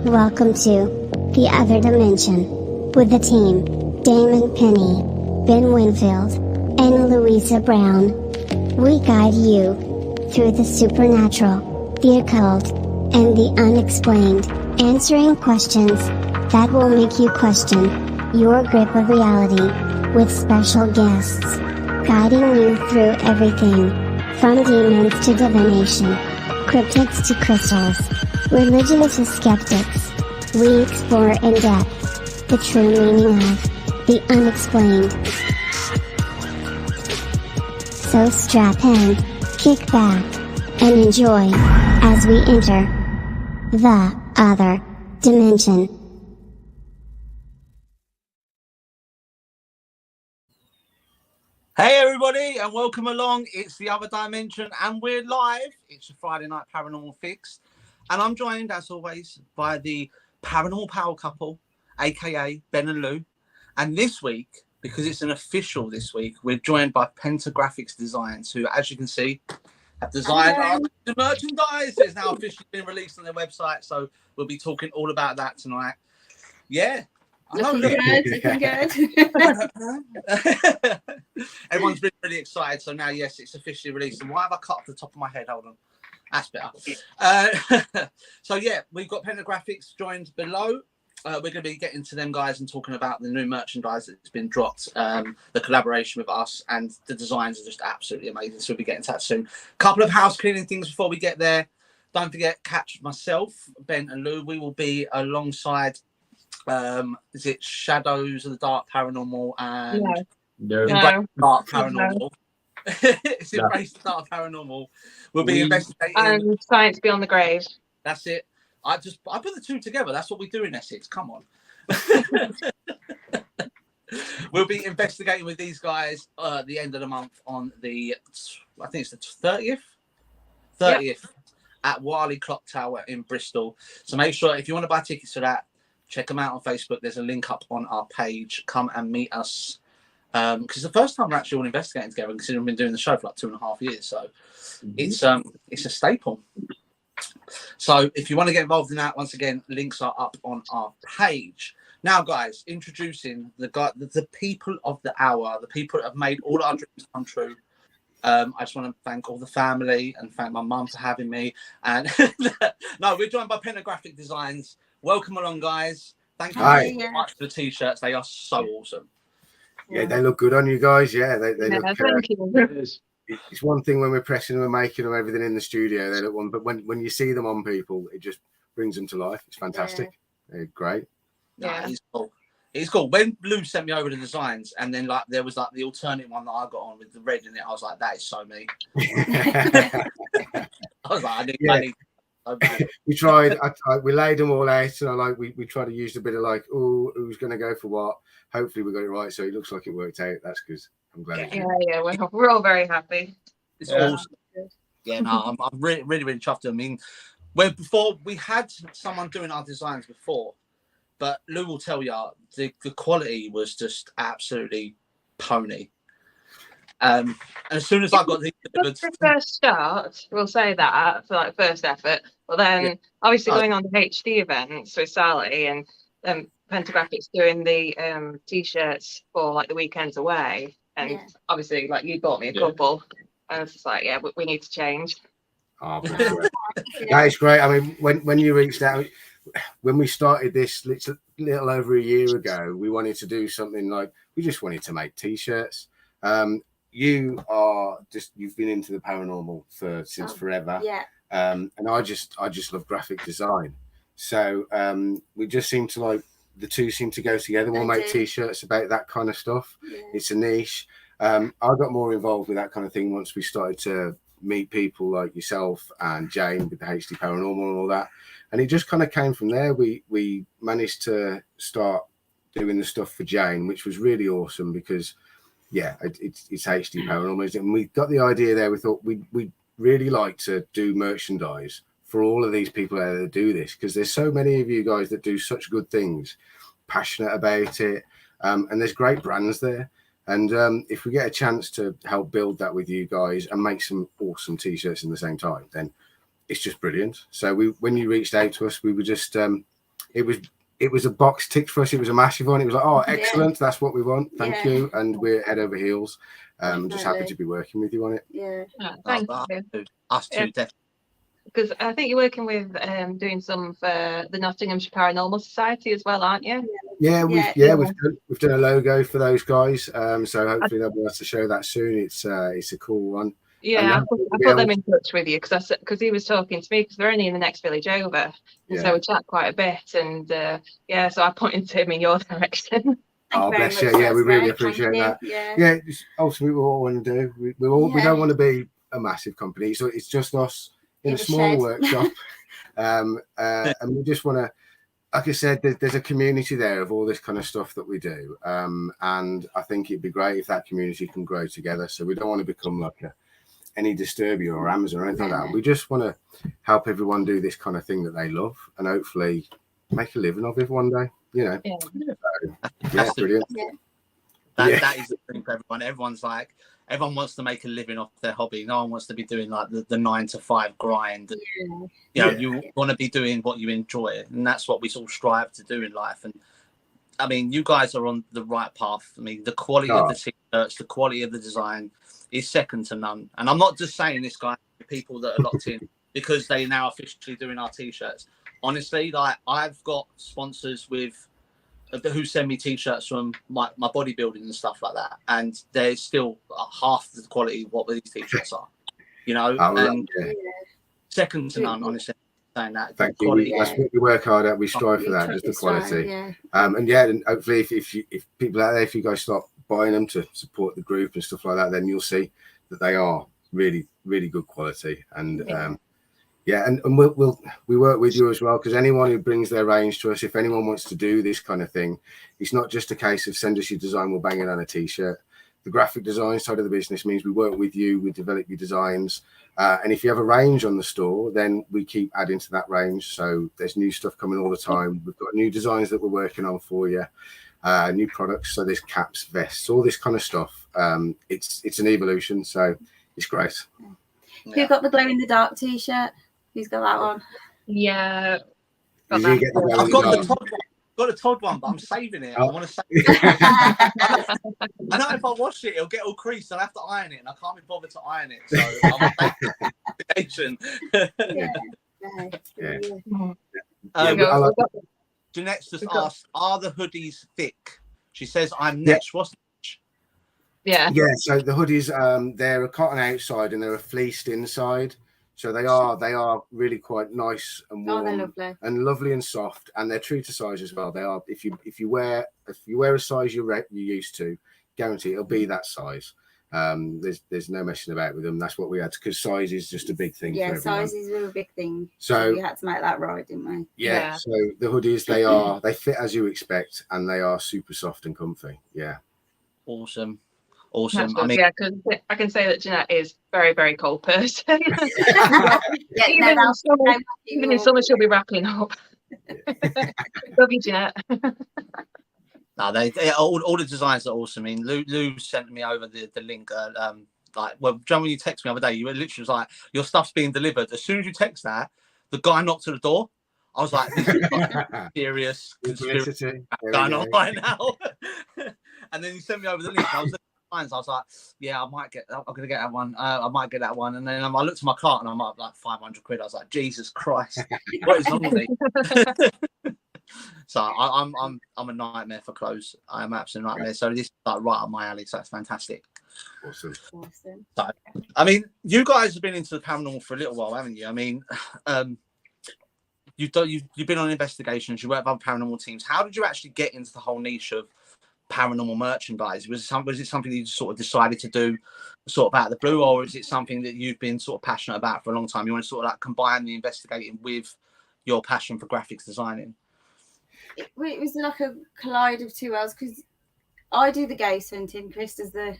Welcome to The Other Dimension with the team, Damon Penny, Ben Winfield, and Louisa Brown. We guide you through the supernatural, the occult, and the unexplained, answering questions that will make you question your grip of reality, with special guests guiding you through everything from demons to divination, cryptids to crystals, religion to skeptics. We explore in depth the true meaning of the unexplained. So strap in, kick back, and enjoy as we enter the other dimension. Hey everybody, and welcome along. It's The Other Dimension, and we're live. It's a Friday night paranormal fix, and I'm joined, as always, by the paranormal power couple, aka Ben and Lou. And this week, because it's an official this week, we're joined by Pentagraphix Designs, who, as you can see, have designed our merchandise. It's now officially been released on their website, so we'll be talking all about that tonight. Yeah. Looking good. Everyone's been really excited, so now, yes, it's officially released. And why have I cut off the top of my head? Hold on. That's better. So, yeah, we've got Pentagraphix joined below. We're going to be getting to them guys and talking about the new merchandise that's been dropped, the collaboration with us, and the designs are just absolutely amazing. So we'll be getting to that soon. Couple of house cleaning things before we get there. Don't forget, catch myself, Ben and Lou. We will be alongside... is it Shadows of the Dark Paranormal and No. Dark Paranormal? It's Embrace the Dark Paranormal. We'll be investigating And Science Beyond the Grave. That's it. I put the two together. That's what we do in Essex. Come on. We'll be investigating with these guys at the end of the month on the, I think it's the 30th at Wiley Clock Tower in Bristol. So make sure, if you want to buy tickets for that, check them out on Facebook. There's a link up on our page. Come and meet us. Because the first time we're actually all investigating together, considering we've been doing the show for like 2.5 years. So it's a staple. So if you want to get involved in that, once again, links are up on our page. Now, guys, introducing the people of the hour, the people that have made all our dreams come true. I just want to thank all the family and thank my mum for having me. And no, we're joined by Pentagraphix Designs. Welcome along, guys. Thank you very much for the t-shirts. They are so awesome. Yeah, they look good on you guys. Yeah, they look. Thank you. It's one thing when we're pressing them and making them everything in the studio. They look one, but when you see them on people, it just brings them to life. It's fantastic. Yeah. They're great. Yeah, it's cool. It's cool. When Lou sent me over the designs, and then like there was like the alternate one that I got on with the red in it, I was like, that is so me. I was like, I need. We tried. We laid them all out, and we tried to use a bit of like, oh, who's going to go for what? Hopefully, we got it right, so it looks like it worked out. That's good. I'm glad. Yeah, we're all very happy. It's awesome. Yeah, no, I'm really, really, really chuffed. I mean, before we had someone doing our designs before, but Lou will tell you the quality was just absolutely pony. And as soon as I got the first start, we'll say that for like first effort, but then obviously going on the HD events with Sally and Pentagraphix doing the t-shirts for like the weekends away, and obviously like you bought me a couple, and it's just like we need to change. Oh, that is great. I mean, when you reached out, when we started this little over a year ago, we wanted to do something like we just wanted to make t-shirts. You've been into the paranormal since forever. Yeah. And I just love graphic design. So we just seem to like the two seem to go together. We'll make t-shirts about that kind of stuff. Yeah. It's a niche. I got more involved with that kind of thing once we started to meet people like yourself and Jane with the HD Paranormal and all that. And it just kind of came from there. We managed to start doing the stuff for Jane, which was really awesome because it's HD Paranormal. And we got the idea there. We thought we'd really like to do merchandise for all of these people out there that do this, because there's so many of you guys that do such good things, passionate about it, and there's great brands there. And if we get a chance to help build that with you guys and make some awesome t-shirts in the same time, then it's just brilliant. So when you reached out to us, we were just it was a box ticked for us. It was a massive one. It was like, oh, excellent, that's what we want. Thank you, and we're head over heels. Just happy to be working with you on it. Yeah, thank you. Us too, definitely. Because I think you're working with doing some for the Nottinghamshire Paranormal Society as well, aren't you? Yeah, we've done a logo for those guys. So hopefully they'll be able to show that soon. It's a cool one. Yeah, I put them in touch with you because he was talking to me because they're only in the next village over, and so we chat quite a bit. And so I pointed him in your direction. Oh, bless you. Yeah, we really appreciate that. Yeah, ultimately, we all want to do. We don't want to be a massive company, so it's just us in a small workshop, and we just want to. Like I said, there's a community there of all this kind of stuff that we do, and I think it'd be great if that community can grow together. So we don't want to become like any Disturbia or Amazon or anything like that. We just want to help everyone do this kind of thing that they love, and hopefully make a living of it one day. You know, so, brilliant. That is the thing for everyone. Everyone wants to make a living off their hobby. No one wants to be doing like the 9 to 5 grind. You want to be doing what you enjoy, and that's what we sort of strive to do in life. And I mean, you guys are on the right path. I mean, the quality of the t-shirts, the quality of the design is second to none. And I'm not just saying this, guys, people that are locked in because they now officially doing our t-shirts. Honestly, like I've got sponsors who send me t-shirts from my bodybuilding and stuff like that, and there's still half the quality of what these t-shirts are, you know. Second to none, honestly, saying that. Thank you. That's what we work hard at. We strive for that, just the quality. And hopefully, if people out there, if you guys start buying them to support the group and stuff like that, then you'll see that they are really, really good quality. And and we work with you as well, because anyone who brings their range to us, if anyone wants to do this kind of thing, it's not just a case of send us your design, we'll bang it on a t-shirt. The graphic design side of the business means we work with you, we develop your designs, and if you have a range on the store, then we keep adding to that range. So there's new stuff coming all the time. We've got new designs that we're working on for you, new products. So there's caps, vests, all this kind of stuff. It's an evolution, so it's great. Who got the glow in the dark t-shirt? Who's got that one? Yeah. I've got the Todd one, but I'm saving it. I want to save it. I know if I wash it, it'll get all creased. I'll have to iron it, and I can't be bothered to iron it. So I'm Jeanette's just asked, are the hoodies thick? She says, I'm next. What's Yeah. So the hoodies, they're a cotton outside and they're a fleeced inside. So they are really quite nice and warm and lovely and soft, and they're true to size as well. They are. If you wear a size you're used to, guarantee it'll be that size. There's no messing about with them. That's what we had, because size is just a big thing. Yeah, sizes were a big thing. So we had to make that right, didn't we? Yeah. So the hoodies, they fit as you expect, and they are super soft and comfy. Yeah. Awesome. I mean, because I can say that Jeanette is very, very cold person. Even in summer, she'll be wrapping up. Love you, Jeanette. No, all the designs are awesome. I mean, Lou sent me over the link. John, when you text me the other day, you were literally was like, your stuff's being delivered. As soon as you text that, the guy knocked at the door. I was like, this is like serious conspiracy going on right now. And then he sent me over the link. I was like, yeah, I'm gonna get that one. I might get that one. And then I looked at my cart and I'm up like 500 quid. I was like, Jesus Christ, what is wrong with me? So I'm a nightmare for clothes. I am absolute nightmare. So this is like right up my alley. So that's fantastic. Awesome. So, I mean, you guys have been into the paranormal for a little while, haven't you? I mean, you've been on investigations. You work with other paranormal teams. How did you actually get into the whole niche of paranormal merchandise? Was it something that you sort of decided to do sort of out of the blue, or is it something that you've been sort of passionate about for a long time? You want to sort of like combine the investigating with your passion for graphics designing? It was like a collide of two worlds, because I do the ghost hunting, Chris does the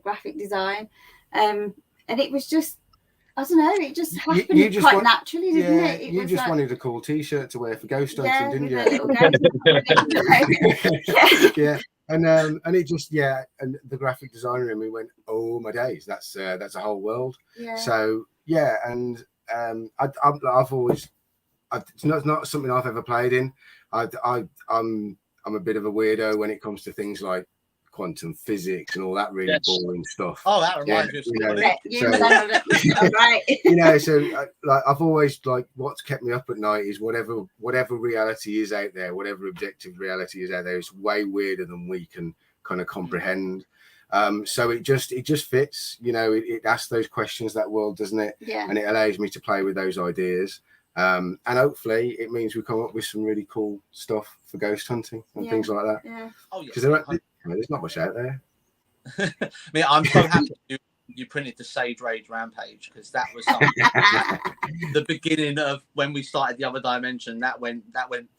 graphic design, and it was just, I don't know, it just happened quite naturally, didn't it? You just wanted a cool t-shirt to wear for ghost hunting, didn't you? Yeah. And it just and the graphic designer in me went, oh my days, that's a whole world. So and I've always it's not something I've ever played in. I'm a bit of a weirdo when it comes to things like quantum physics and all that really boring stuff. Oh, that reminds me of right. So like I've always like what's kept me up at night is whatever reality is out there, whatever objective reality is out there, is way weirder than we can kind of comprehend. So it just fits, it asks those questions, that world, doesn't it? Yeah. And it allows me to play with those ideas. And hopefully it means we come up with some really cool stuff for ghost hunting and things like that. Yeah. Oh, yeah. Because there's not much out there. I mean, I'm so happy you printed the Sage Rage Rampage, because that was something the beginning of when we started the Other Dimension. That went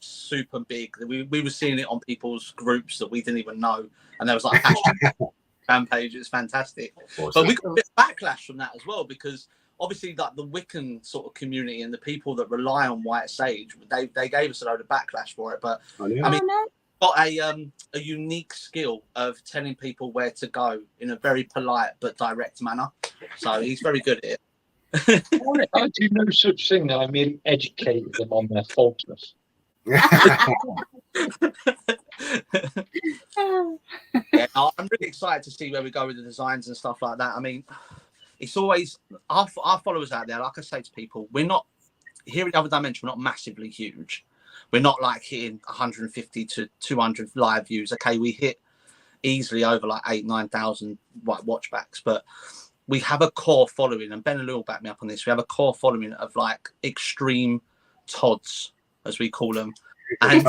super big. We were seeing it on people's groups that we didn't even know, and there was like hashtag Rampage. It's fantastic. Awesome. But we got a bit of backlash from that as well, because obviously like the Wiccan sort of community and the people that rely on White Sage, they gave us a load of backlash for it. But I mean, got a unique skill of telling people where to go in a very polite but direct manner. So he's very good at it. I do no such thing. I mean, educate them on their faultless. Yeah, I'm really excited to see where we go with the designs and stuff like that. I mean, it's always our followers out there. Like I say to people, we're not here at the Other Dimension. We're not massively huge. We're not like hitting 150 to 200 live views. Okay, we hit easily over like 8,000-9,000 watchbacks, but we have a core following, and Ben and Lou will back me up on this. We have a core following of like extreme Tods, as we call them, and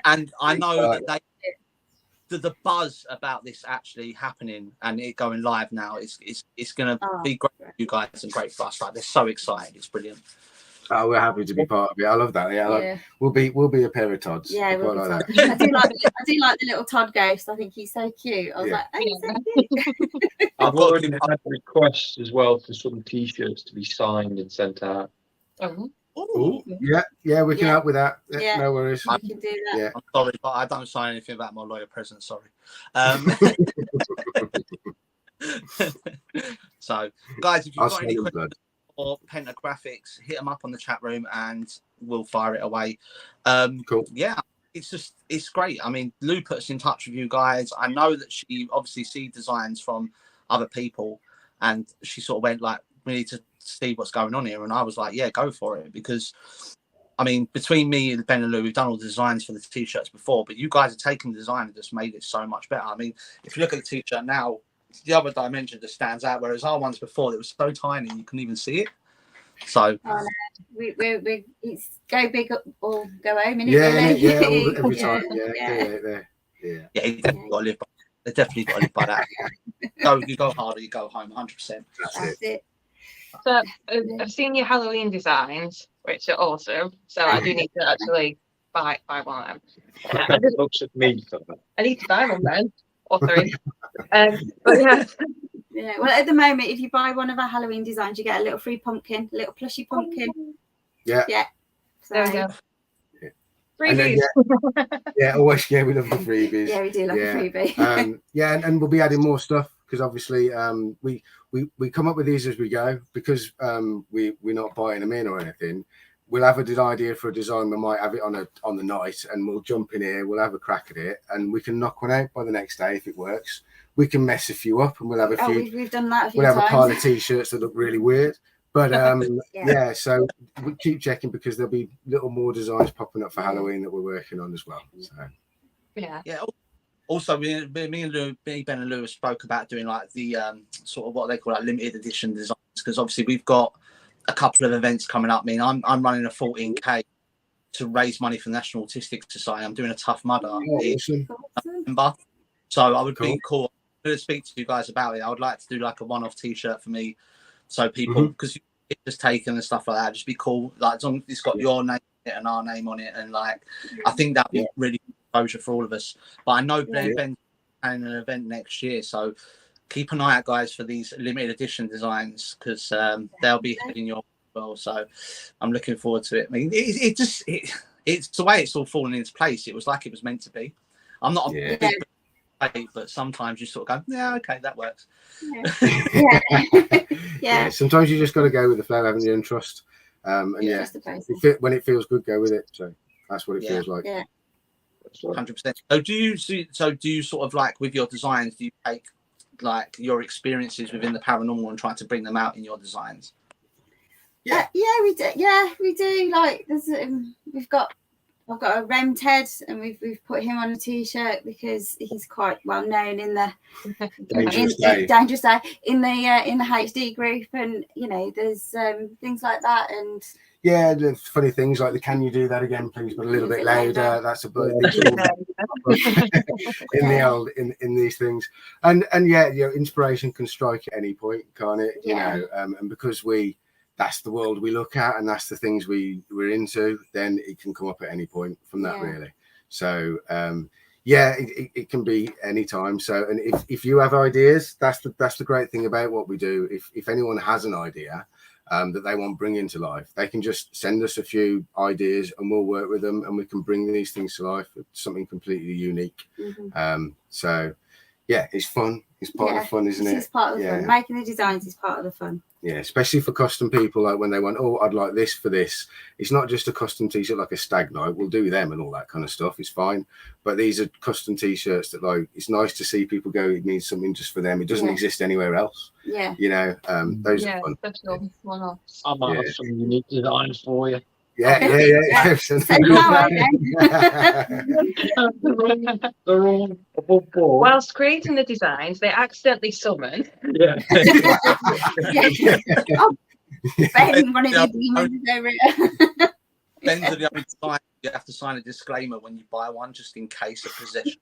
and I know that the buzz about this actually happening and it going live now is going to be great for you guys and great for us. Like, they're so excited. It's brilliant. Oh, we're happy to be part of it. I love that. Yeah, like, we'll be a pair of Tods. Yeah, we'll like that. I do like the little Todd ghost. I think he's so cute. I was like, oh, he's so cute. I've already had requests as well for some T-shirts to be signed and sent out. Ooh. Yeah, we can help with that. Yeah, no worries. We can do that. Yeah. I'm sorry, but I don't sign anything about my lawyer present. Sorry. So, guys, if you've got any questions or Pentagraphix, hit them up on the chat room and we'll fire it away. Cool. Yeah, it's great. I mean, Lou put us in touch with you guys. I know that she obviously sees designs from other people, and she sort of went like, we need to see what's going on here. And I was like, yeah, go for it. Because, I mean, between me and Ben and Lou, we've done all the designs for the T-shirts before, but you guys have taken the design and just made it so much better. I mean, if you look at the T-shirt now, the Other Dimension just stands out, whereas our ones before, it was so tiny you couldn't even see it. So we it's go big or go home, innit? Yeah, every time. Yeah. You definitely got to live by. They definitely got to live by that. You go harder, you go home. 100%. That's it. So I've seen your Halloween designs, which are awesome. So I do need to actually buy one of them. It looks at me for that. I need to buy one then, or 3. But yeah. Yeah, well, at the moment, if you buy one of our Halloween designs, you get a little free pumpkin, a little plushy pumpkin. Yeah. So, there we go. Freebies. Always. Yeah, we love the freebies. Yeah, we do love the freebie. And we'll be adding more stuff, because obviously we come up with these as we go, because we're not buying them in or anything. We'll have an idea for a design. We might have it on the night, and we'll jump in here. We'll have a crack at it, and we can knock one out by the next day if it works. We can mess a few up, and we'll have a few. We've done that a few times. We'll have a pile of T-shirts that look really weird. But so we keep checking, because there'll be little more designs popping up for Halloween that we're working on as well. So yeah. Also, me and Lou, Ben and Lewis spoke about doing like the sort of what they call like limited edition designs, because obviously we've got a couple of events coming up. I mean, I'm running a 14K to raise money for the National Autistic Society. I'm doing a Tough Mudder in November, so I would be cool to speak to you guys about it. I would like to do like a one-off T-shirt for me, so people, because it's just taken and stuff like that, just be cool. Like, as long as it's got your name on it and our name on it, and like, I think that'd be really good exposure for all of us. But I know Ben's planning an event next year, so keep an eye out, guys, for these limited edition designs, because they'll be heading your way as well. So I'm looking forward to it. I mean, it's the way it's all fallen into place. It was like it was meant to be. I'm not a big but sometimes you sort of go, yeah, okay, that works. Yeah. Sometimes you just got to go with the flow, haven't you, and trust And Yeah. Just the process. when it feels good, go with it. So that's what it Yeah. feels like. Yeah. 100%. So do you sort of like with your designs, do you take like your experiences within the paranormal and try to bring them out in your designs? Yeah. We do. Yeah, we do. Like there's I've got a Rem Ted, and we've put him on a t-shirt because he's quite well known in the Dangerous Day in the HD group, and you know there's things like that, and yeah, the funny things like the "Can you do that again, please?" but a little bit louder. That's a in these things, and yeah, inspiration can strike at any point, can't it? You know, and because that's the world we look at, and that's the things we're into, then it can come up at any point from that, really. So it can be any time. So, and if you have ideas, that's the great thing about what we do. If anyone has an idea that they want bringing to life, they can just send us a few ideas and we'll work with them, and we can bring these things to life. It's something completely unique. So yeah, it's fun. It's part of the fun, isn't it? It's part of the fun. Making the designs is part of the fun. Yeah, especially for custom people, like when they want, oh, I'd like this for this. It's not just a custom t-shirt like a stag night. We'll do them and all that kind of stuff. It's fine. But these are custom t-shirts that, like, it's nice to see people go, it needs something just for them. It doesn't exist anywhere else. Yeah. You know, those are fun. Special one-offs. I might have some unique designs for you. Yeah. They're all above board. Whilst creating the designs, they accidentally summon. Yeah. Ben, one of the demons over it. Ben's are the only design you have to sign a disclaimer when you buy one, just in case of possession.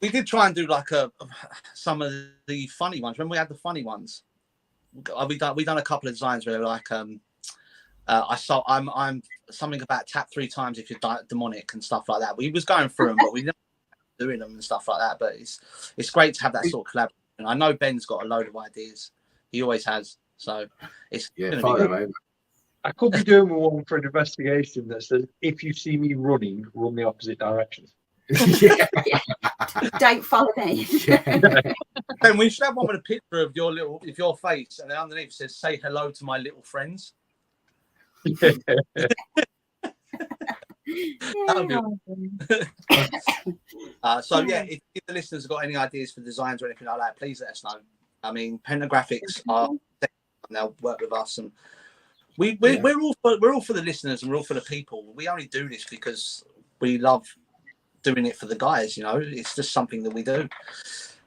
We did try and do like some of the funny ones. Remember we had the funny ones. We done a couple of designs where like I'm something about tap 3 times if you're demonic and stuff like that. We was going through them, but we didn't doing them and stuff like that. But it's great to have that sort of collaboration. I know Ben's got a load of ideas. He always has. So it's I could be doing one for an investigation that says, if you see me running, run the opposite direction. Don't follow me. Ben, we should have one with a picture of your face, and then underneath it says, "Say hello to my little friends." So yeah, if the listeners have got any ideas for designs or anything like that, please let us know. I mean, Pentagraphix they'll work with us, and we're all for the listeners and we're all for the people. We only do this because we love doing it for the guys. You know, it's just something that we do.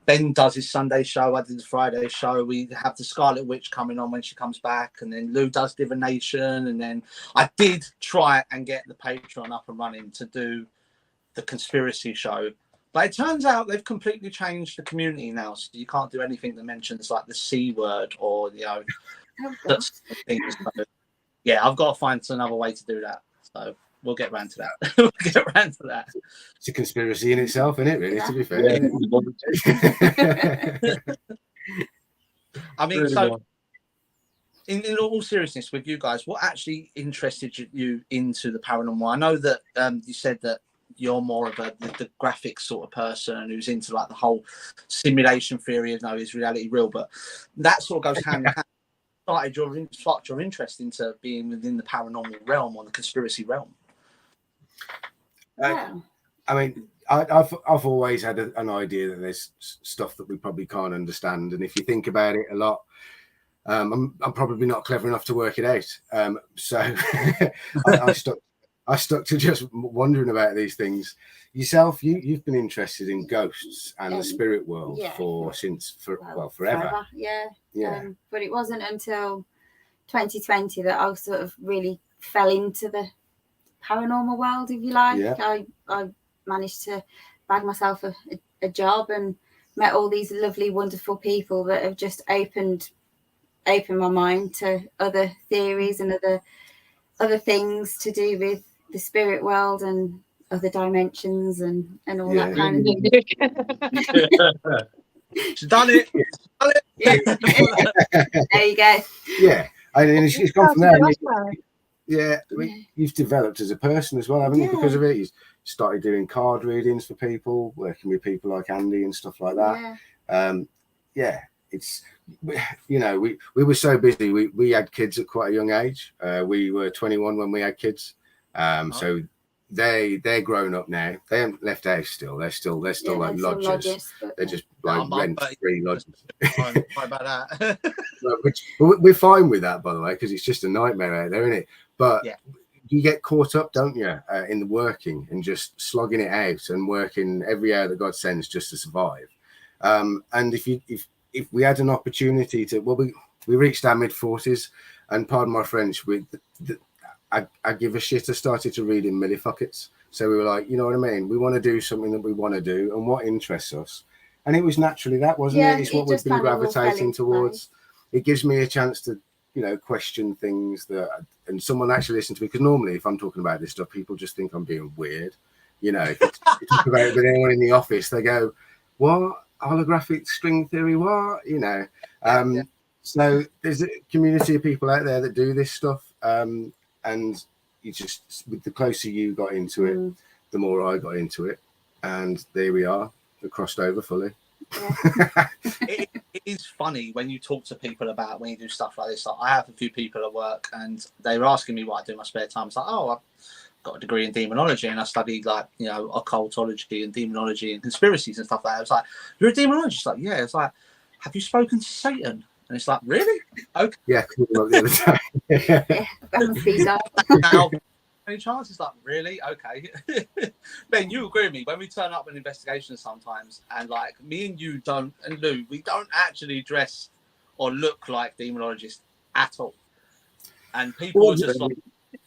Ben does his Sunday show. I did the Friday show. We have the Scarlet Witch coming on when she comes back, and then Lou does Divination, and then I did try and get the Patreon up and running to do the conspiracy show, but it turns out they've completely changed the community now, so you can't do anything that mentions like the C word or things. So, yeah, I've got to find another way to do that. So we'll get around to that. It's a conspiracy in itself, isn't it? Really, to be fair. I mean, so in all seriousness, with you guys, what actually interested you into the paranormal? I know that you said that you're more of the graphic sort of person who's into like the whole simulation theory of is reality real, but that sort of goes hand in hand. Sparked your interest into being within the paranormal realm or the conspiracy realm. I mean, I've always had an idea that there's stuff that we probably can't understand, and if you think about it a lot, I'm probably not clever enough to work it out. So I stuck to just wondering about these things. Yourself, you've been interested in ghosts and the spirit world forever. But it wasn't until 2020 that I sort of really fell into the paranormal world, if you like. I managed to bag myself a job and met all these lovely, wonderful people that have just opened my mind to other theories and other things to do with the spirit world and other dimensions and all that kind of thing. She's done it. There you go. Yeah, and it's gone from there. You've developed as a person as well, haven't you? Because of it, you started doing card readings for people, working with people like Andy and stuff like that. Yeah, it's, you know, we were so busy. We had kids at quite a young age. We were 21 when we had kids. So they're grown up now. They haven't left house still. They're still like lodgers. They're just like rent-free lodgers. Sorry about that. Which we're fine with that, by the way, because it's just a nightmare out there, isn't it? But you get caught up, don't you, in the working and just slogging it out and working every hour that God sends just to survive. And if we had an opportunity to, well, we reached our mid-40s, and pardon my French, I give a shit. I started to read in millifuckets. So we were like, you know what I mean? We want to do something that we want to do and what interests us. And it was naturally that, wasn't it? It's what we've been gravitating towards. It gives me a chance to, you know, question things and someone actually listen to me. Because normally if I'm talking about this stuff, people just think I'm being weird. You know, if you talk about it with anyone in the office, they go, what? Holographic string theory? What? You know? So there's a community of people out there that do this stuff. And you just, with the closer you got into it, the more I got into it. And there we are. We crossed over fully. Yeah. It is funny when you talk to people about when you do stuff like this. Like, I have a few people at work and they were asking me what I do in my spare time. It's like, oh, I've got a degree in demonology and I studied, like, you know, occultology and demonology and conspiracies and stuff like that. It's like, you're a demonologist? Like, yeah. It's like, have you spoken to Satan? And it's like, really? Okay. Yeah, called him up the other day. Now, any chance? It's like, really? Okay. Ben, you agree with me. When we turn up an investigation sometimes, and like me and you don't, and Lou, we don't actually dress or look like demonologists at all. And people are just like,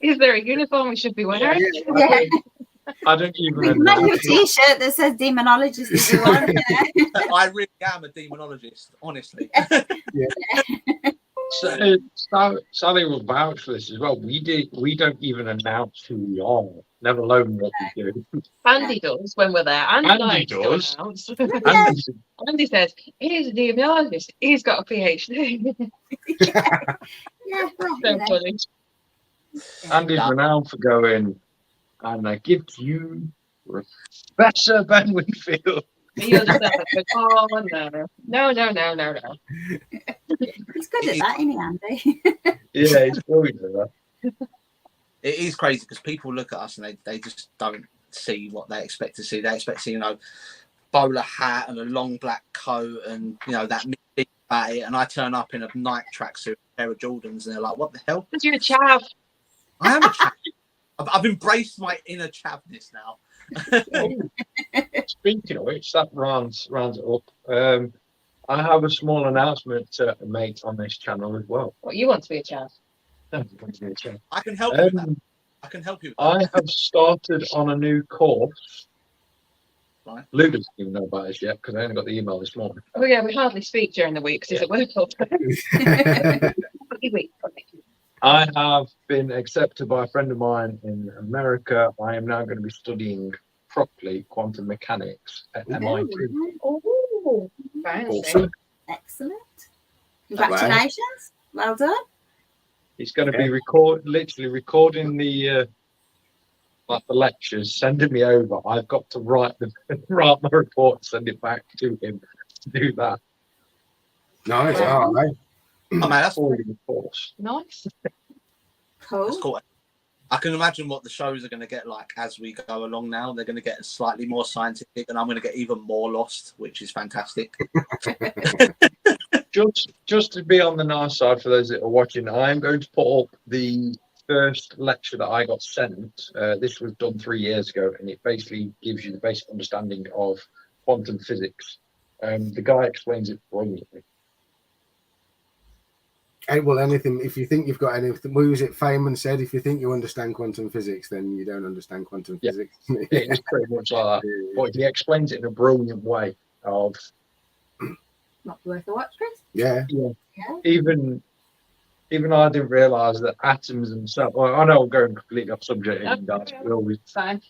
is there a uniform we should be wearing? Yeah. I don't even Make know. a t-shirt that says demonologist if you want. I really am a demonologist, honestly. So, Sally will vouch for this as well. We don't even announce who we are, never alone what we do. Andy does when we're there. Andy does. Andy says he's a demonologist. He's got a PhD. Yeah, well, So funny. Andy's renowned for going, and I give to you Professor Ben Winfield. You're just like, oh no. He's good at that, isn't he, Andy? Yeah, he's brilliant at that. It is crazy because people look at us and they just don't see what they expect to see. They expect to see, you know, bowler hat and a long black coat and, you know, that big batty, and I turn up in a Nike tracksuit, a pair of Jordans, and they're like, what the hell? Because you're a chav. I am a chav. I've embraced my inner chavness now. Speaking of which, that rounds it up. I have a small announcement to make on this channel as well. What, you want to be a chav? I can help you with that. I can help you with that. I have started on a new course. Right. Lou doesn't even know about it yet because I only got the email this morning. Oh yeah, we hardly speak during the week because it's at work all day. I have been accepted by a friend of mine in America. I am now going to be studying properly quantum mechanics at MIT. Oh, fancy. Awesome. Excellent. Congratulations. Well done. He's going to be literally recording the lectures, sending me over. I've got to write my report, send it back to him to do that. Nice. All right. Oh, man, that's all in the course. Nice. Cool. That's cool. I can imagine what the shows are going to get like as we go along now. They're going to get slightly more scientific, and I'm going to get even more lost, which is fantastic. Just to be on the nice side for those that are watching, I am going to put up the first lecture that I got sent. This was done 3 years ago, and it basically gives you the basic understanding of quantum physics. The guy explains it brilliantly. Well, anything, if you think you've got anything, what was it Feynman said? If you think you understand quantum physics, then you don't understand quantum physics. It's pretty much like that. But he explains it in a brilliant way of... Not worth a watch, Chris? Yeah. Even I didn't realise that atoms themselves... Well, I know I'm going completely off subject. Fine.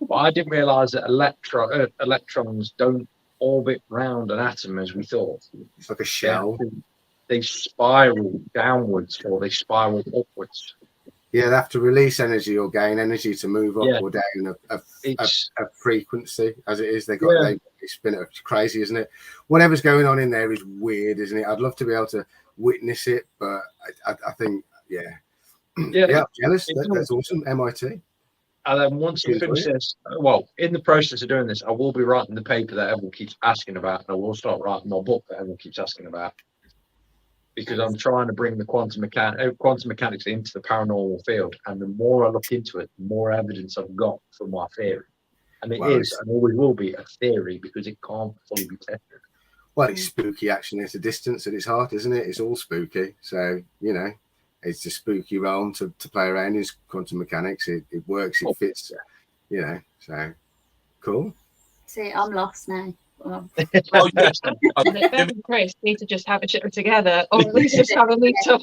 But I didn't realise that electrons don't orbit round an atom as we thought. It's like a shell. They spiral downwards or they spiral upwards. Yeah, they have to release energy or gain energy to move up or down a frequency as it is. They It's been crazy, isn't it? Whatever's going on in there is weird, isn't it? I'd love to be able to witness it, but I think, yeah, jealous. That's awesome. MIT. And then once we finish this, well, in the process of doing this, I will be writing the paper that everyone keeps asking about, and I will start writing my book that everyone keeps asking about, because I'm trying to bring the quantum mechanics into the paranormal field. And the more I look into it, the more evidence I've got for my theory. And it is, and always will be, a theory, because it can't fully be tested. Well, it's spooky action at a distance at its heart, isn't it? It's all spooky. So, you know, it's a spooky realm to play around in quantum mechanics. It works, it fits, you know, so cool. See, I'm lost now. Ben and Chris need to just have a chat together, or at least just have a meet up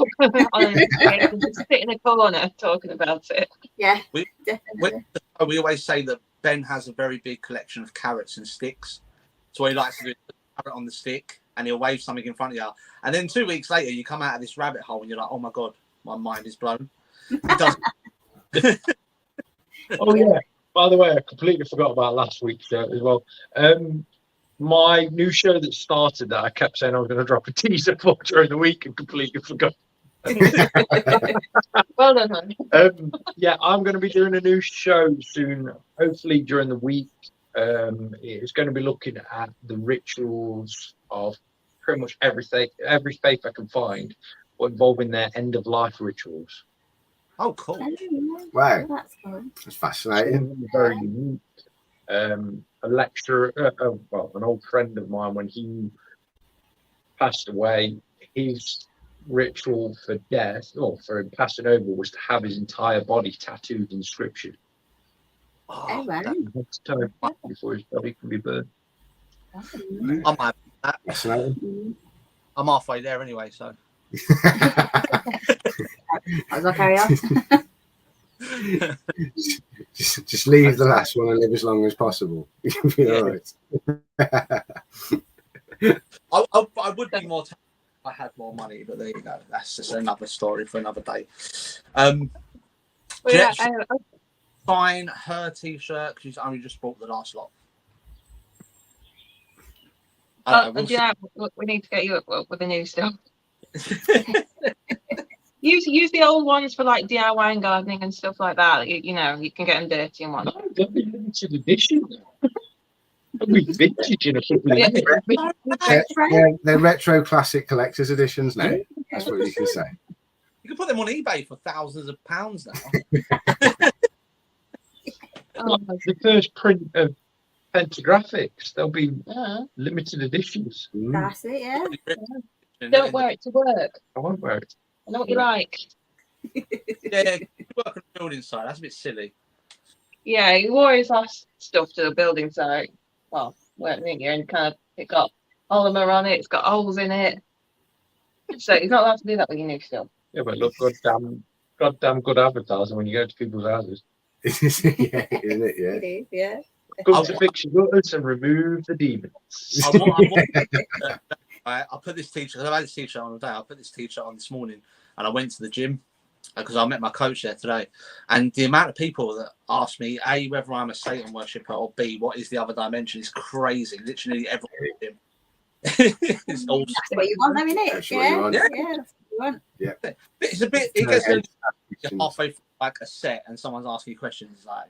on and just sit in a corner talking about it. Yeah, definitely. We always say that Ben has a very big collection of carrots and sticks. So what he likes to do is put a carrot on the stick and he'll wave something in front of you. And then 2 weeks later, you come out of this rabbit hole and you're like, oh my God, my mind is blown. It doesn't. Oh, yeah. By the way, I completely forgot about last week's show as well. My new show that started that I kept saying I was going to drop a teaser for during the week and completely forgot. Well done, man. Yeah, I'm going to be doing a new show soon, hopefully during the week. It's going to be looking at the rituals of pretty much every faith I can find, involving their end of life rituals. Oh, cool! Wow, that's cool. That's fascinating. Very unique. A lecturer, well, an old friend of mine, when he passed away, his ritual for death, or for him passing over, was to have his entire body tattooed inscription. Oh, wow. Before his body can be burned. I'm halfway there anyway, so. As I carry on. just leave the last one and live as long as possible. You'll be all right. I would be more if I had more money, but there you go. That's just another story for another day. Sign her t-shirt. She's only just bought the last lot. We need to get you up with the new stuff. Use the old ones for like DIY and gardening and stuff like that. You know, you can get them dirty and whatnot. No, they'll be limited edition. They'll be vintage in a couple of years. They're retro classic collector's editions now. That's what you can say. You can put them on eBay for thousands of pounds now. The first print of Pentagraphix, they'll be limited editions. That's it, yeah. Don't wear it to work. I won't wear it. I know what you like. Yeah, you work on the building site. That's a bit silly. Yeah, you wore his last stuff to the building site. Well, weren't you? And kind of, it got polymer on it. It's got holes in it. So he's not allowed to do that with your new stuff. Yeah, but look, goddamn good advertising when you go to people's houses. Yeah, isn't it? Yeah. It is, yeah. Come to fix your gutters and remove the demons. I put this t-shirt. I've had this t-shirt on all day. I put this t-shirt on this morning, and I went to the gym because I met my coach there today. And the amount of people that ask me, A, whether I'm a Satan worshipper, or B, what is the other dimension, is crazy. Literally everyone. It's awesome. That's what you want, though, isn't it? Yeah, that's what you want. Yeah. It's a bit. It gets halfway through like a set, and someone's asking you questions. It's like,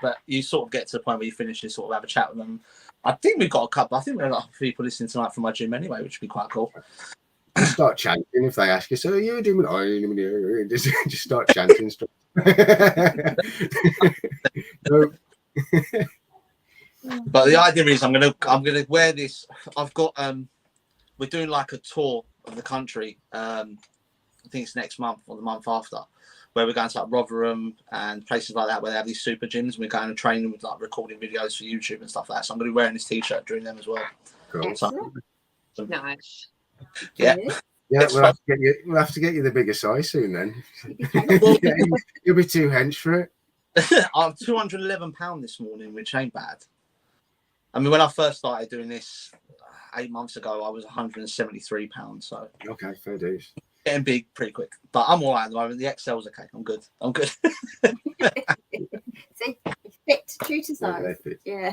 but you sort of get to the point where you finish and sort of have a chat with them. I think we've got a couple. I think we've got a lot of people listening tonight from my gym anyway, which would be quite cool. Start chanting if they ask you. So you're doing just start chanting stuff. But the idea is I'm gonna wear this. I've got we're doing like a tour of the country. I think it's next month or the month after, where we're going to like Rotherham and places like that where they have these super gyms. And we're going to train them with like recording videos for YouTube and stuff like that. So I'm going to be wearing this t-shirt during them as well. Cool. So, nice. Yeah. Yeah, we'll have to get you the bigger size soon then. You'll be too hench for it. I'm £211 this morning, which ain't bad. I mean, when I first started doing this 8 months ago, I was £173. So okay, fair dues. Getting big pretty quick, but I'm all right at the moment. The XL's okay. I'm good. See, it's fit, true to size. Yeah.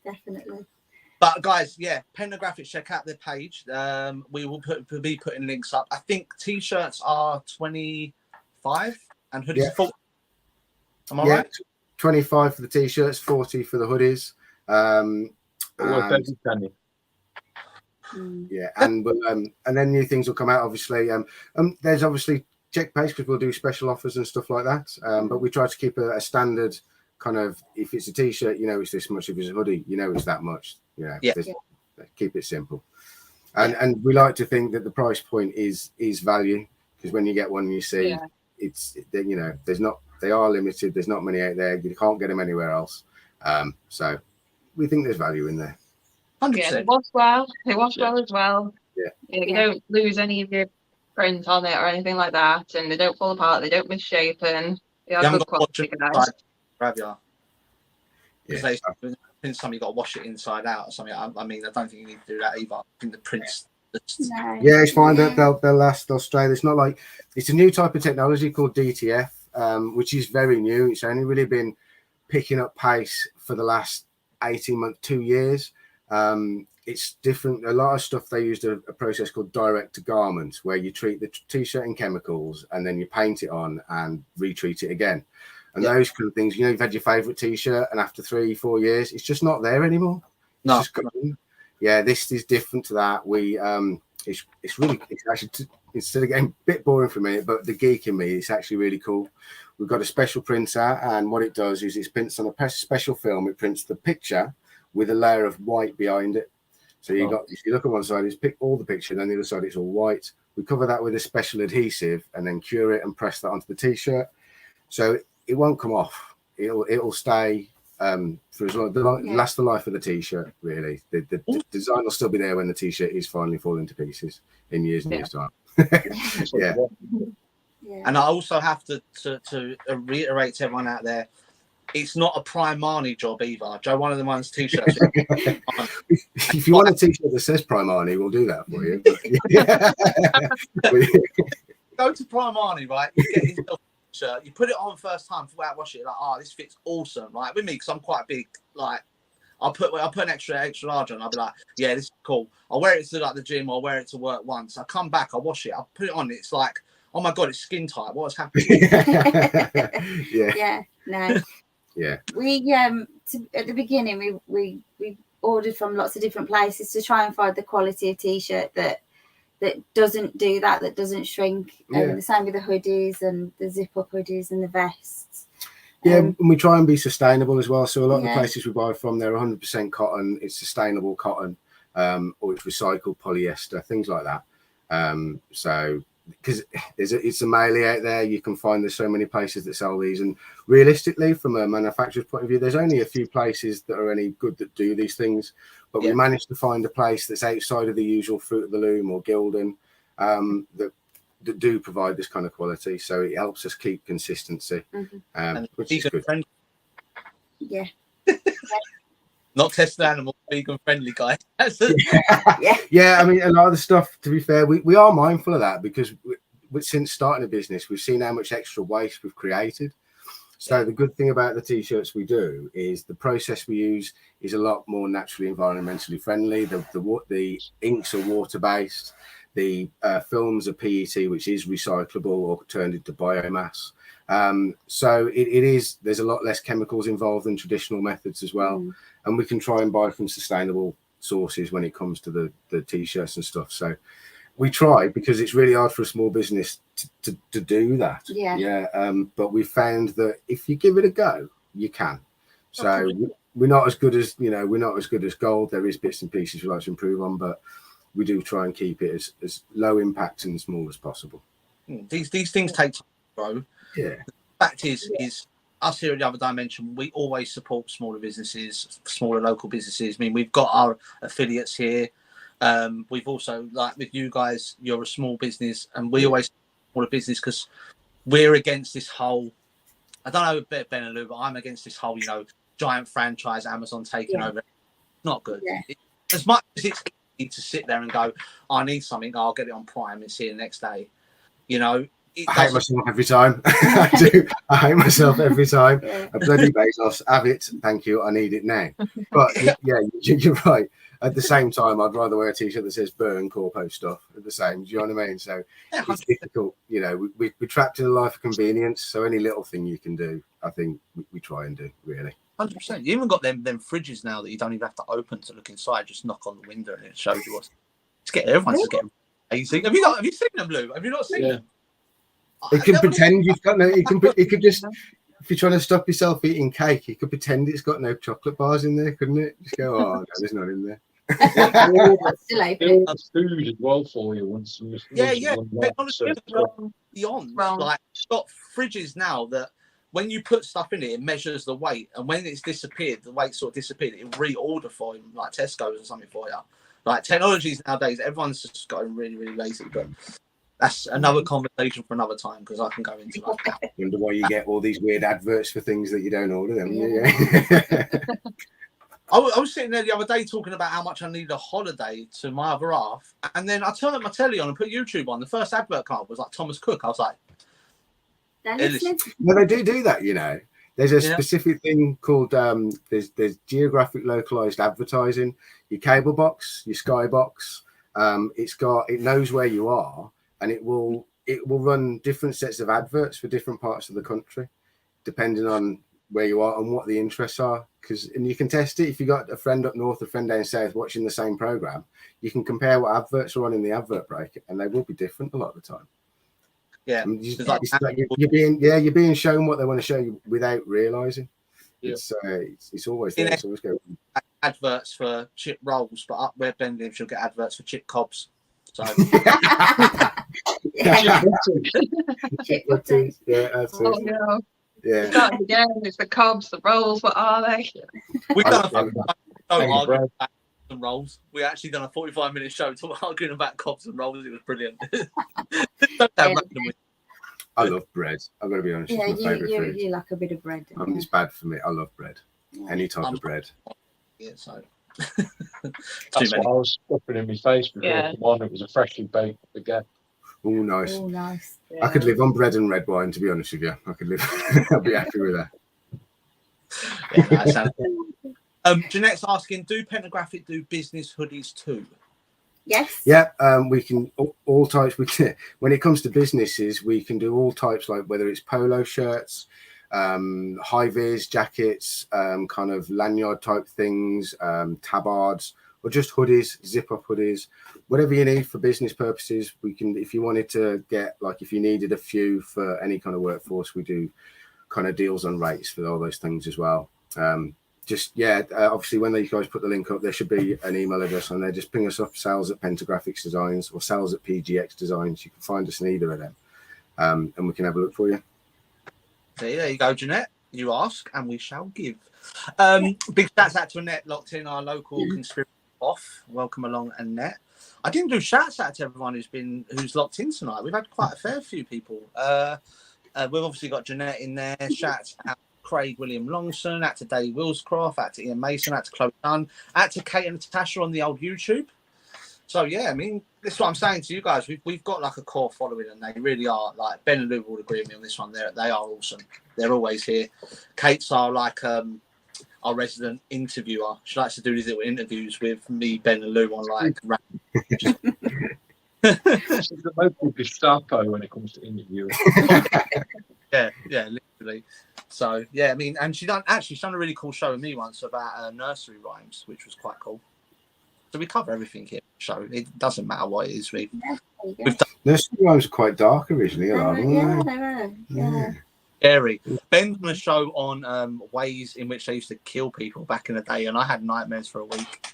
definitely. But guys, yeah, Pentagraphix, check out their page. We will be putting links up. I think t-shirts are 25 and hoodies are 40. Am I right? 25 for the t-shirts, 40 for the hoodies. Yeah, and then new things will come out. Obviously, there's obviously check page because we'll do special offers and stuff like that. But we try to keep a standard kind of. If it's a t-shirt, you know it's this much. If it's a hoodie, you know it's that much. You know, keep it simple. And we like to think that the price point is value, because when you get one, you see it's, you know, they are limited. There's not many out there. You can't get them anywhere else. So we think there's value in there. 100%. Yeah, they wash well. They wash well as well. Yeah. You don't lose any of your print on it or anything like that, and they don't fall apart. They don't misshapen. They are good quality, guys. Because some you got to wash it inside out or something. I mean, I don't think you need to do that either. I think the prints. Yeah, it's fine. They'll last. They'll stay. It's not like it's a new type of technology called DTF, which is very new. It's only really been picking up pace for the last 18 months, 2 years. It's different. A lot of stuff they used a process called direct to garment, where you treat the t-shirt in chemicals and then you paint it on and retreat it again. And those kind of things, you know, you've had your favorite t-shirt and after 3-4 years, it's just not there anymore. It's just gone. Yeah, this is different to that. It's really, it's actually, instead of getting a bit boring for me, but the geek in me, it's actually really cool. We've got a special printer, and what it does is it prints on a special film. It prints the picture with a layer of white behind it. So if you look at one side, it's all the picture, and then the other side it's all white. We cover that with a special adhesive and then cure it and press that onto the t-shirt. So it won't come off. It'll stay for as long last the life of the t-shirt. Really, the design will still be there when the t-shirt is finally falling to pieces in years and years time. Yeah. And I also have to reiterate to everyone out there, it's not a Primani job either. Joe, one of the ones t-shirts. If you want a t-shirt that says Primani, we'll do that for you. Go to Primani, right? You get yourself a shirt, you put it on first time without washing it, like, oh, this fits awesome. Like with me, because I'm quite big, like I'll put an extra large on, I'll be like, yeah, this is cool. I'll wear it to like the gym, or wear it to work once. I come back, I'll wash it, I'll put it on, it's like, oh my god, it's skin tight. What's happening? No. Yeah. We at the beginning we ordered from lots of different places to try and find the quality of t-shirt that doesn't do that doesn't shrink. The same with the hoodies and the zip up hoodies and the vests. And we try and be sustainable as well. So a lot of the places we buy from, they're 100% cotton. It's sustainable cotton, or it's recycled polyester, things like that. So because it's a melee out there, you can find there's so many places that sell these, and realistically from a manufacturer's point of view, there's only a few places that are any good that do these things, but we managed to find a place that's outside of the usual Fruit of the Loom or Gildan that do provide this kind of quality, so it helps us keep consistency, which is good. Not tested animal, vegan friendly, guys. Yeah, I mean, a lot of the stuff, to be fair, we are mindful of that, because since starting a business, we've seen how much extra waste we've created. So the good thing about the t-shirts we do is the process we use is a lot more naturally environmentally friendly. The inks are water based. The films are PET, which is recyclable or turned into biomass. So there's a lot less chemicals involved than traditional methods as well. And we can try and buy from sustainable sources when it comes to the t-shirts and stuff. So we try, because it's really hard for a small business to do that. But we found that if you give it a go, you can. So we're not as good as, gold. There is bits and pieces we like to improve on, but we do try and keep it as low impact and small as possible. These things take time, bro. The fact is us here at The Other Dimension, we always support smaller businesses, smaller local businesses. I mean, we've got our affiliates here. We've also, like with you guys, you're a small business, and we always support a business because we're against this whole, I don't know about Ben and Lou, but I'm against this whole, giant franchise, Amazon taking over. It's not good. As much as it's easy to sit there and go, I need something, I'll get it on Prime, it's here the next day. I hate myself every time. I do. I hate myself every time. A bloody Bezos, have it. Thank you. I need it now. But yeah, you're right. At the same time, I'd rather wear a t-shirt that says burn corpo stuff at the same. Do you know what I mean? So it's difficult. You know, we're trapped in a life of convenience. So any little thing you can do, I think we try and do, really. 100%. You even got them fridges now that you don't even have to open to look inside. Just knock on the window and it shows you what's. Everyone's just getting amazing. Have you seen them, Lou? Have you not seen them? It can pretend you've got no. It could just, if you're trying to stop yourself eating cake, you could pretend it's got no chocolate bars in there, couldn't it? Just go, oh no, there's none in there. Still open. That's food as well for you once. Technology beyond. Like, it's got fridges now that when you put stuff in it measures the weight, and when it's disappeared, the weight sort of disappeared. It reorder for you, like Tesco's or something for you. Like technologies nowadays, everyone's just gotten really, really lazy, but. That's another conversation for another time because I can go into that. I wonder why you get all these weird adverts for things that you don't order them. Yeah. I was sitting there the other day talking about how much I need a holiday to my other half, and then I turned my telly on and put YouTube on. The first advert card was like Thomas Cook. I was like, well, they do that, you know. There's a specific thing called there's geographic localized advertising. Your cable box, your Sky box, it knows where you are. And it will run different sets of adverts for different parts of the country, depending on where you are and what the interests are. And you can test it if you got a friend up north, a friend down south watching the same program. You can compare what adverts are on in the advert break, and they will be different a lot of the time. Yeah, you're being shown what they want to show you without realizing. Yeah. It's always there. It's always going. Adverts for chip rolls, but up where Ben lives, you'll get adverts for chip cobs. So. Yeah, that's it. Oh no. Yeah. Starting again, it's the cobs, the rolls, what are they? We've done and rolls. We actually done a 45-minute show arguing about cobs and rolls. It was brilliant. I love bread. I've got to be honest. Yeah, it's my favourite food. You like a bit of bread. It's bad for me. I love bread. Any type of bread. Yeah, so. That's what I was stuffing in my face before. One, it was a freshly baked baguette. Oh, nice. Oh, nice. Yeah. I could live on bread and red wine, to be honest with you. I could live. I'll be happy with that. Yeah, Jeanette's asking, do Pentagraphix do business hoodies too? Yes. Yeah, we can all types. When it comes to businesses, we can do all types, like whether it's polo shirts, high vis jackets, kind of lanyard type things, tabards, or just hoodies, zip up hoodies, whatever you need for business purposes. We can, if you wanted to get, like, if you needed a few for any kind of workforce, we do kind of deals on rates for all those things as well. Obviously when you guys put the link up, there should be an email address on there. Just ping us up, sales at Pentagraphix Designs or sales at PGX Designs. You can find us in either of them, and we can have a look for you. There you go, Jeanette. You ask and we shall give. Big shouts out to Annette, locked in, our local conspiracy off. Welcome along, Annette. I didn't do shouts out to everyone who's locked in tonight. We've had quite a fair few people. We've obviously got Jeanette in there. Shouts out to Craig William Longson, out to Dave Willscroft, out to Ian Mason, out to Chloe Dunn, out to Kate and Natasha on the old YouTube. So yeah, I mean, this is what I'm saying to you guys. We've got like a core following, and they really are. Like Ben and Lou will agree with me on this one. They are awesome. They're always here. Kate's our our resident interviewer. She likes to do these little interviews with me, Ben, and Lou on like. She's the local Gestapo when it comes to interviewing. yeah, literally. So yeah, I mean, and she's done a really cool show with me once about nursery rhymes, which was quite cool. So we cover everything here. So it doesn't matter what it is. We've done. Nursery rhymes are quite dark originally. Yeah. Scary. Ben's on a show on ways in which they used to kill people back in the day, and I had nightmares for a week.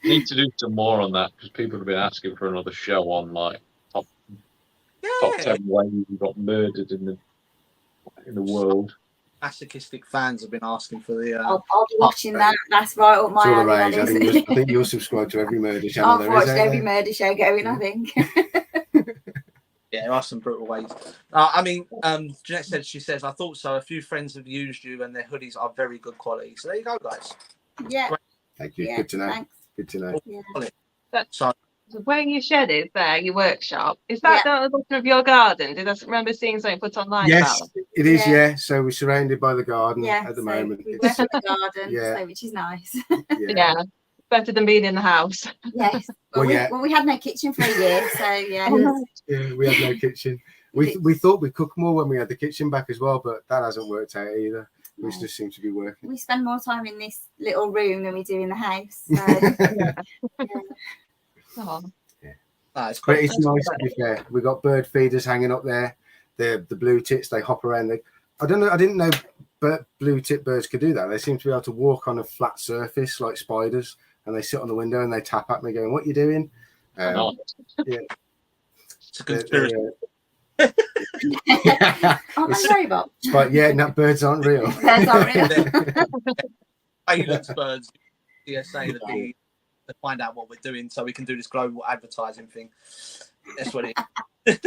Need to do some more on that because people have been asking for another show on like top 10 ways you got murdered in the world. Masochistic fans have been asking for the. I'll be watching that. That's right up my alley. I think you're subscribed to every murder channel. I've watched every murder show going, I think. Yeah, there are some brutal ways. I mean, Jeanette says, I thought so. A few friends have used you and their hoodies are very good quality. So there you go, guys. Yeah. Great. Thank you. Yeah, good to know. Thanks. Good to know. Yeah. So where your shed is there, your workshop, is that the look of your garden? Did I remember seeing something put online Yes, about it is. Yeah. So we're surrounded by the garden at the so moment. we work in the garden, Yeah. so which is nice. Yeah, better than being in the house. Yes. Well, we had no kitchen for a year, so yeah. Yeah, we had no kitchen. We thought we'd cook more when we had the kitchen back as well, but that hasn't worked out either. We just seem to be working. We spend more time in this little room than we do in the house. So. Oh. It's But it's nice to be fair. We got bird feeders hanging up there. The blue tits, they hop around. I didn't know blue tit birds could do that. They seem to be able to walk on a flat surface like spiders, and they sit on the window and they tap at me, going, "What are you doing?" Yeah, it's a conspiracy. Aren't they robots? But yeah, no, birds aren't real. Birds aren't real. Surveillance birds. saying that to find out what we're doing so we can do this global advertising thing. That's what it is.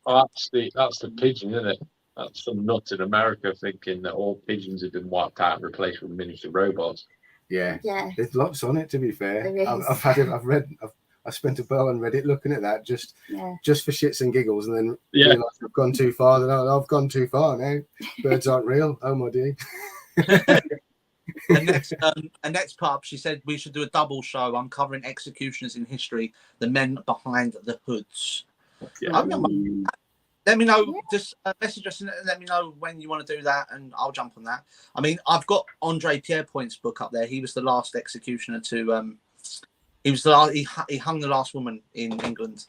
Oh, that's the pigeon, isn't it? That's some nuts in America thinking that all pigeons have been wiped out and replaced with miniature robots. Yeah. Yeah. There's lots on it, to be fair. I spent a while on Reddit looking at that just for shits and giggles, and then realised I've gone too far. Then I've gone too far now. Birds aren't real. Oh my dear. And next part, she said we should do a double show uncovering executioners in history, the men behind the hoods. Yeah. Let me know. Just message us and let me know when you want to do that, and I'll jump on that. I mean, I've got Andre Pierrepoint's book up there. He was the last executioner to. He was he hung the last woman in England,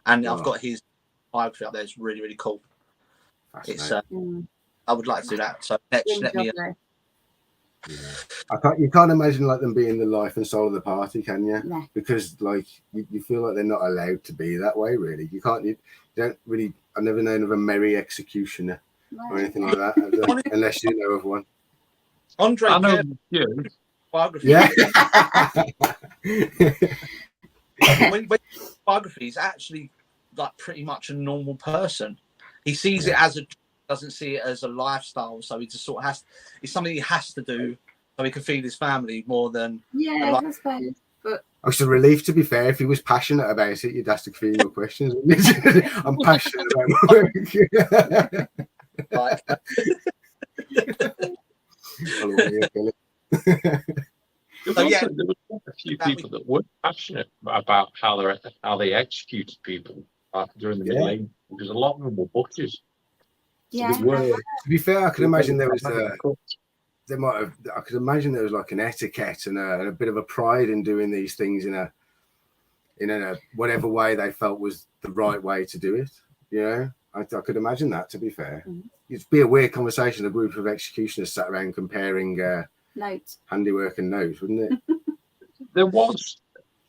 and I've got his biography up there. It's really, really cool. It's I would like to do that. So let me. You can't imagine like them being the life and soul of the party, can you? No. Because like you feel like they're not allowed to be that way. Really, you can't. You don't really. I've never known of a merry executioner or anything like that, unless you know of one. Andre, I know you. Biography. Yeah. when biography is actually like pretty much a normal person. He sees it as doesn't see it as a lifestyle, so he just sort of it's something he has to do so he can feed his family more than I suppose. But it's a relief, to be fair. If he was passionate about it, you'd ask a few more questions. I'm passionate about my work. There was a few people that were passionate about how they executed people during the Middle Ages, because a lot of them were butchers. yeah, To be fair, I could imagine there was I could imagine there was like an etiquette and a bit of a pride in doing these things in a whatever way they felt was the right way to do it. You know, I could imagine that. To be fair, it'd be a weird conversation. A group of executioners sat around comparing notes, handiwork and notes, wouldn't it? There was.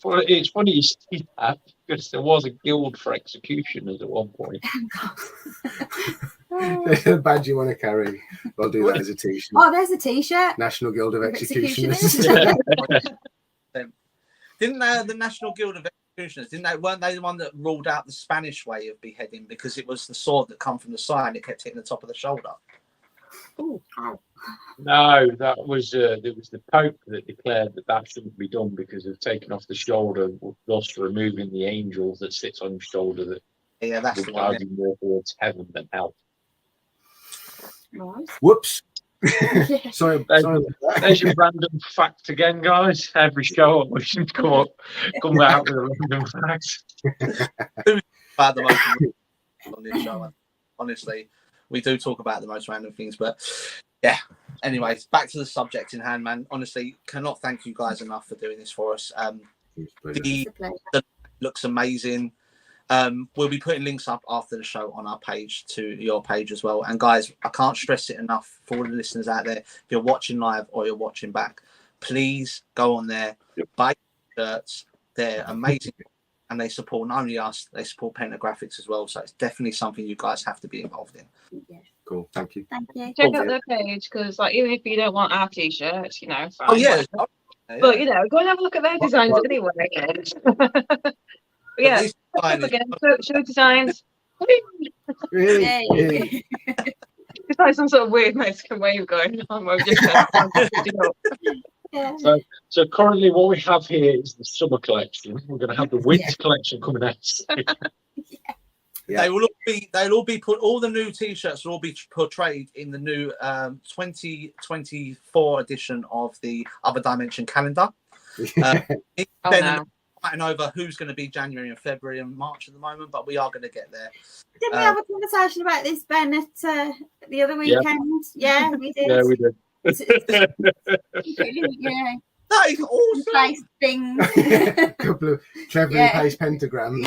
Well, it's funny you say that, because there was a guild for executioners at one point. There's a badge you want to carry. I'll do that as a t-shirt. Oh, there's a t-shirt. National Guild of Executioners. Didn't the National Guild of Executioners, weren't they the one that ruled out the Spanish way of beheading because it was the sword that come from the side and it kept hitting the top of the shoulder? Oh, No, that was it was the Pope that declared that shouldn't be done because of taking off the shoulder, thus removing the angel that sits on your shoulder that that's would the one. guide you more towards heaven than hell. right. Whoops. Sorry about that. There's your random fact again, guys. Every show we should come out with a random fact. About the most on this show, honestly. We do talk about the most random things, but yeah. Anyways, back to the subject in hand, man. Honestly, cannot thank you guys enough for doing this for us. The looks amazing. We'll be putting links up after the show on our page to your page as well. And guys, I can't stress it enough for all the listeners out there. If you're watching live or you're watching back, please go on there, buy shirts. They're amazing. And they support not only us, they support Pentagraphix as well. So it's definitely something you guys have to be involved in. Yeah. Cool, thank you. Thank you. Check out their page, because like even if you don't want our t-shirts, fine. Oh yeah. But go and have a look at their designs anyway. Yeah. Show designs. Really? It's like some sort of weird Mexican wave going on. Where we just Yeah. So currently, what we have here is the summer collection. We're going to have the winter collection coming out soon. Yeah. All the new t-shirts will all be portrayed in the new 2024 edition of the Other Dimension calendar. Fighting over who's going to be January and February and March at the moment, but we are going to get there. Didn't we have a conversation about this, Ben, at the other weekend? Yeah, we did. Yeah, we did. Yeah. That is awesome. Place things. A couple of Trevor Pace pentagrams.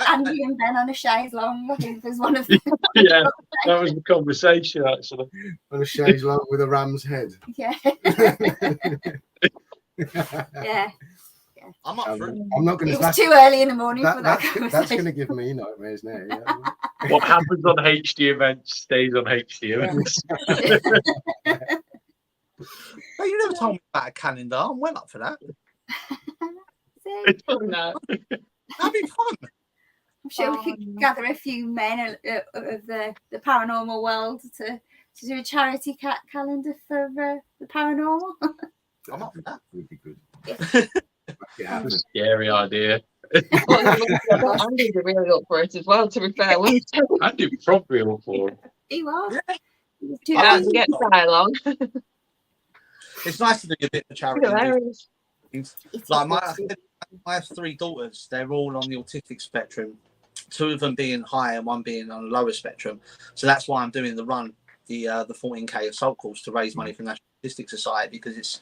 Andy and Ben on a chaise long, I think was one of them. Yeah, that was the conversation actually. On a chaise long with a ram's head. Yeah. Yeah. I'm up for it. I'm not going to. It was too early in the morning for that conversation. That's going to give me nightmares now. Yeah. What happens on HD events stays on HD events. But you never told me about a calendar. I'm well up for that. No. That'd be fun. I'm sure we could gather a few men of the paranormal world to do a charity calendar for the paranormal. I'm up for that. Would be good. Yeah. That's a scary idea. Andy's really up for it as well, to be fair. Andy was probably up for it. He was. Yeah. He was too Get dialogue. It's nice to do a bit of charity. Like I have 3 daughters. They're all on the autistic spectrum. 2 of them being high and 1 being on the lower spectrum. So that's why I'm doing the run, the 14K assault course to raise money for the National Autistic Society, because it's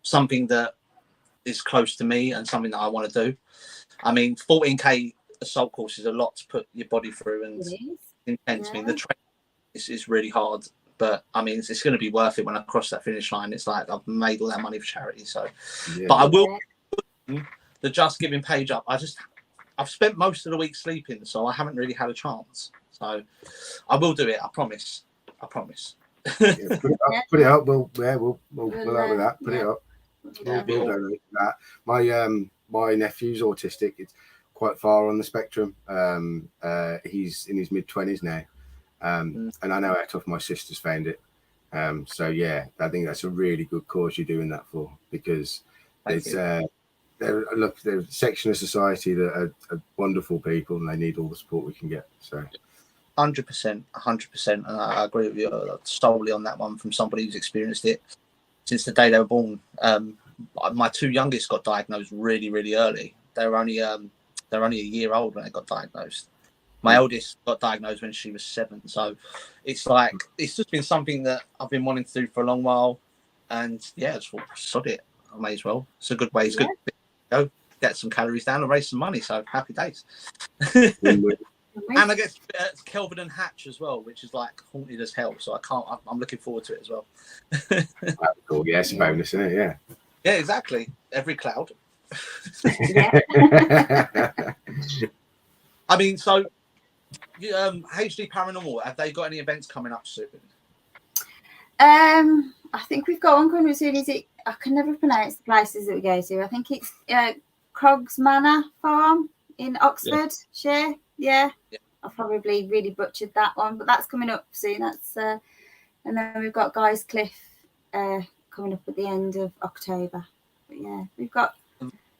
something that is close to me and something that I want to do. I mean, 14K assault course is a lot to put your body through and intense. Yeah. I mean, the training is really hard, but I mean, it's going to be worth it when I cross that finish line. It's like I've made all that money for charity. So, but I will the Just Giving page up. I've spent most of the week sleeping, so I haven't really had a chance. So I will do it. I promise. Put it up. We'll over that. Put it up. We'll donate that. My nephew's autistic. It's quite far on the spectrum. He's in his mid-20s now, and I know how tough my sister's found it. So yeah, I think that's a really good cause you're doing that for, because there's a section of society that are wonderful people and they need all the support we can get. So 100%, and I agree with you solely on that one from somebody who's experienced it since the day they were born. My 2 youngest got diagnosed really, really early. They were only a year old when they got diagnosed. My eldest got diagnosed when she was 7. So it's like, it's just been something that I've been wanting to do for a long while. And yeah, I just thought, sod it. I may as well. It's a good way. It's good to go get some calories down and raise some money. So happy days. And I get Kelvin and Hatch as well, which is like haunted as hell. So I'm looking forward to it as well. Cool. Yeah, it's a bonus, isn't it? Yeah. Yeah, exactly. Every cloud. I mean, so HD Paranormal, have they got any events coming up soon? I think we've got one coming as soon as I can never pronounce the places that we go to. I think it's Croggs Manor Farm in Oxfordshire. Yeah. I've probably really butchered that one, but that's coming up soon. That's and then we've got Guy's Cliff coming up at the end of October. But yeah, we've got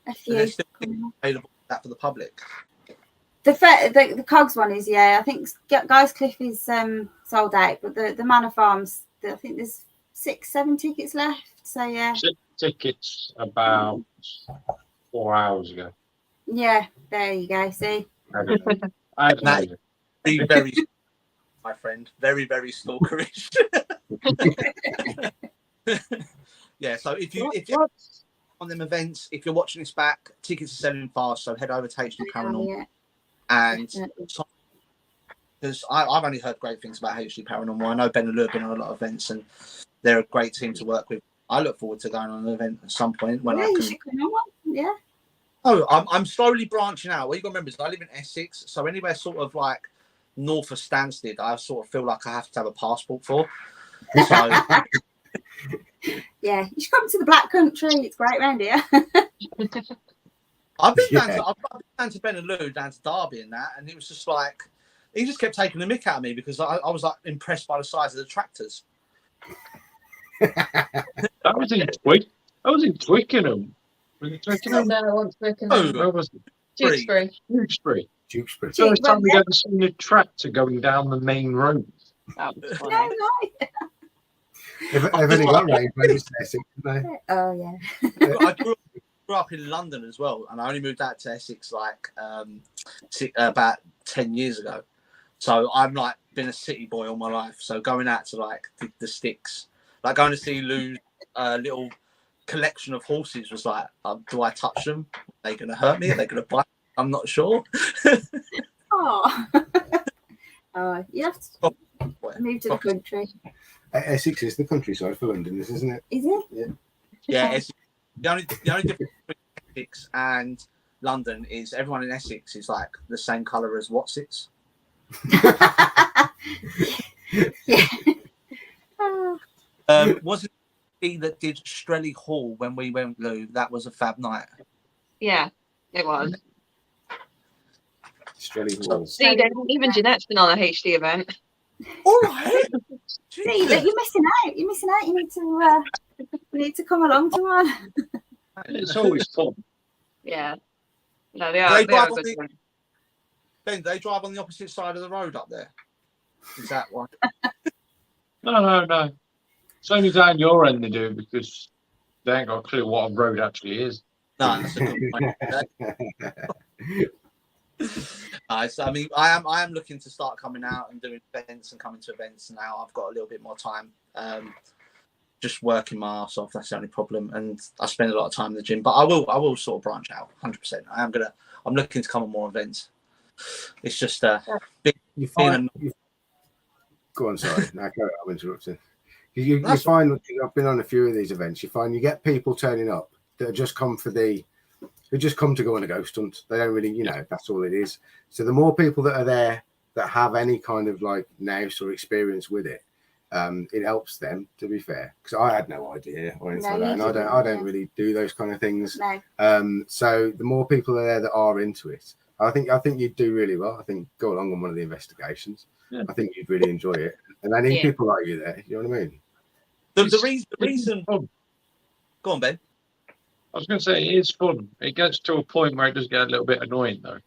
a few available that for the public. The Cogs one is, I think Guy's Cliff is sold out, but the Manor Farms, I think there's 6-7 tickets left. So yeah, 6 tickets about 4 hours ago. Yeah, there you go. See, very, my friend, very, very stalkerish. Yeah, so if you're on them events, if you're watching this back, tickets are selling fast, so head over to HD Paranormal. And because I've only heard great things about HD Paranormal. I know Ben and Lou have been on a lot of events and they're a great team to work with. I look forward to going on an event at some point when I can. Yeah. Oh, I'm slowly branching out. What you got to remember is I live in Essex, so anywhere sort of like north of Stansted, I sort of feel like I have to have a passport for. So yeah, you should come to the Black Country. It's great around here. I've been down to Ben and Lou, down to Derby and that, and it was just like he just kept taking the mick out of me because I was like impressed by the size of the tractors. That was in Twickenham. Was it Twickenham? No, I want to Where was it? Tewkesbury. Tewkesbury. Tewkesbury. First time we'd ever seen a tractor going down the main road. That was funny. No, no. They've only got Range Rovers to Essex, haven't they? Oh yeah. I grew up in London as well, and I only moved out to Essex like about 10 years ago. So I'm like been a city boy all my life. So going out to like the sticks, like going to see Lou's little collection of horses was like, do I touch them? Are they going to hurt me? Are they going to bite? I'm not sure. Oh. Oh, you have to move to the country. Essex is the countryside for London, isn't it? Is it? Yeah. Yeah, Essex. The only difference between Essex and London is everyone in Essex is like the same colour as Watsits. Yeah. Oh. Wasn't he that did Strelly Hall when we went, Lou? That was a fab night. Yeah, it was. Strelly Hall. See, even Jeanette's been on a HD event. All right. See, but you're missing out. You're missing out. You need to come along to one. It's always fun. Yeah. No, they are good. Ben, they drive on the opposite side of the road up there. Is that one? No. It's only down your end they do because they ain't got a clue what a road actually is. No, that's a good point. So, I mean, I am looking to start coming out and doing events and coming to events now. I've got a little bit more time. Just working my ass off. That's the only problem, and I spend a lot of time in the gym. But I will sort of branch out. 100%. I'm looking to come on more events. It's just You find. Go on, sorry. No, carry on, I'm interrupting. You find, I've been on a few of these events. You find you get people turning up that just come who just come to go on a ghost hunt. They don't really, that's all it is. So the more people that are there that have any kind of like nous or experience with it, it helps them, to be fair. Because I had no idea or anything like that, and I don't really do those kind of things. No. So the more people are there that are into it, I think you'd do really well. I think go along on one of the investigations. Yeah. I think you'd really enjoy it, and I need people like you there. You know what I mean? The reason. Go on, Ben. I was going to say it is fun. It gets to a point where it does get a little bit annoying, though.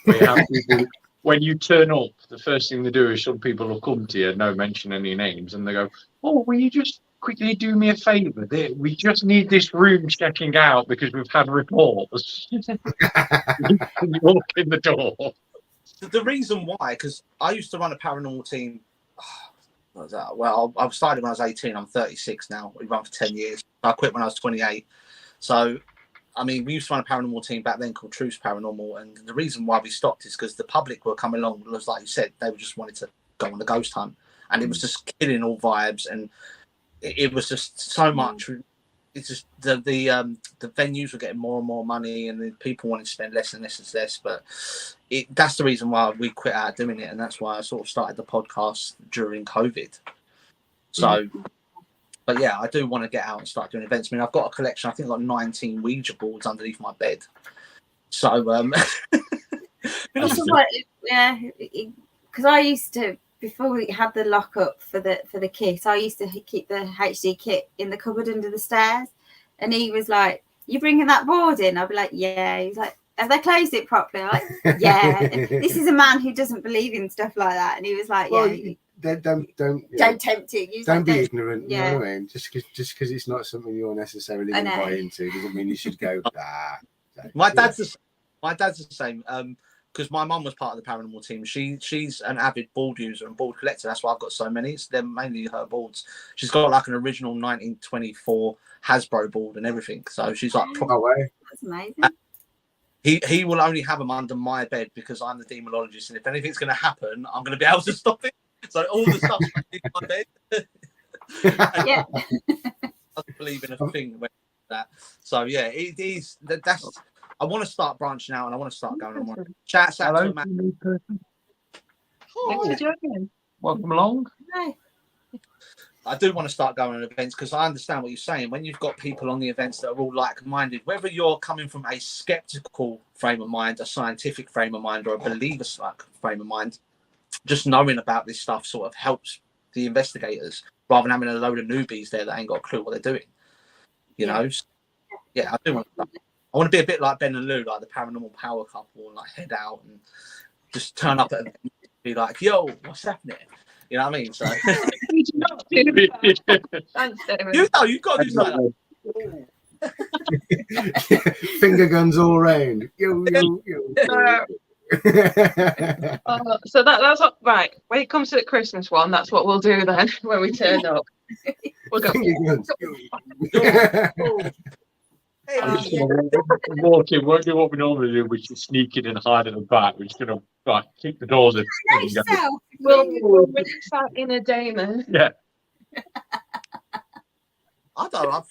Where you have people, when you turn up, the first thing they do is some people will come to you, no mention any names, and they go, "Oh, will you just quickly do me a favour? We just need this room checking out because we've had reports." You walk in the door. The reason why, because I used to run a paranormal team. What was that? Well, I started when I was 18. I'm 36 now. We run for 10 years. I quit when I was 28. So, I mean, we used to run a paranormal team back then called Truce Paranormal. And the reason why we stopped is because the public were coming along. Was like you said, they just wanted to go on a ghost hunt. And it was just killing all vibes. And it was just so much. It's just the venues were getting more and more money, and the people wanted to spend less and less and less. But that's the reason why we quit out doing it, and that's why I sort of started the podcast during COVID. So, but yeah, I do want to get out and start doing events. I mean, I've got a collection. I think I've got 19 Ouija boards underneath my bed. So, because I used to, before we had the lockup for the kit, I used to keep the HD kit in the cupboard under the stairs. And he was like, "You bringing that board in?" I'd be like, "Yeah." He's like, "Have they closed it properly?" I'm like, "Yeah." This is a man who doesn't believe in stuff like that. And he was like, well, "Yeah, don't tempt it. Don't be ignorant. You know what I mean? Just because it's not something you're necessarily going to buy into doesn't mean you should go. My dad's the same. Because my mum was part of the paranormal team. She's an avid board user and board collector. That's why I've got so many. They're mainly her boards. She's got like an original 1924 Hasbro board and everything. So she's like, that's amazing. He will only have them under my bed because I'm the demonologist, and if anything's going to happen, I'm going to be able to stop it. So all the stuff's in my bed. Yeah. I believe in a thing like that. So yeah, it is. That's. I want to start branching out, and I want to start going on one. Chats out to Matt. Welcome along. Hi. I do want to start going on events because I understand what you're saying. When you've got people on the events that are all like-minded, whether you're coming from a skeptical frame of mind, a scientific frame of mind, or a believer frame of mind, just knowing about this stuff sort of helps the investigators. rather than having a load of newbies there that ain't got a clue what they're doing. You know, yeah, I do want to. I want to be a bit like Ben and Lou, like the paranormal power couple, and like head out and just turn up at and be like, "Yo, what's happening?" You know what I mean? So You do not do that. Thanks, David. you've got to do something. Finger guns all round. Yo, yo, yo. So that's what, right. When it comes to the Christmas one, that's what we'll do then when we turn up. We'll go. Finger guns. I'm just going to walk in, won't do what we normally do, which is sneak in and hide at the back. We're just going to kick the doors in. We'll mix that in a Damon. Yeah. I don't know.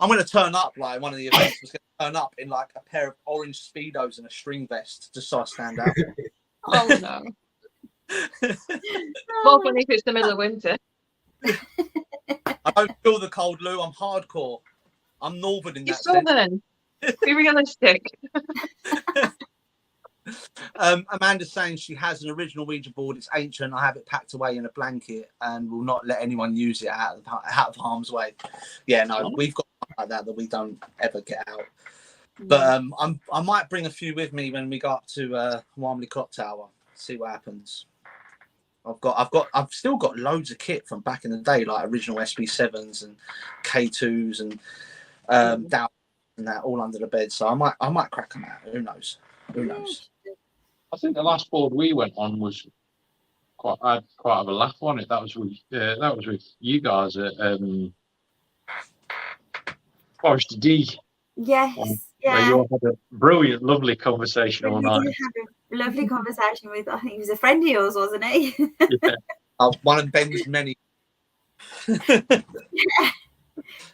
I'm going to turn up like one of the events. Was going to turn up in like a pair of orange speedos and a string vest, just so I stand out. Oh no! More funny if it's the middle of winter. I don't feel the cold, Lou. I'm hardcore. I'm northern in You're that sense. southern. Be realistic. Amanda's saying she has an original Ouija board. It's ancient. I have it packed away in a blanket and will not let anyone use it out of harm's way. Yeah, no, we've got something like that we don't ever get out. But I might bring a few with me when we go up to Warmley Clock Tower. See what happens. I've still got loads of kit from back in the day, like original SB7s and K2s and down and that all under the bed. So I might crack them out. Who knows? Who knows? I think the last board we went on was quite of a laugh on it. That was with you guys at Forest D. Yes. Where you all had a brilliant, lovely conversation all night. We did have a lovely conversation with, I think he was a friend of yours, wasn't he? Yeah. One of Ben's many.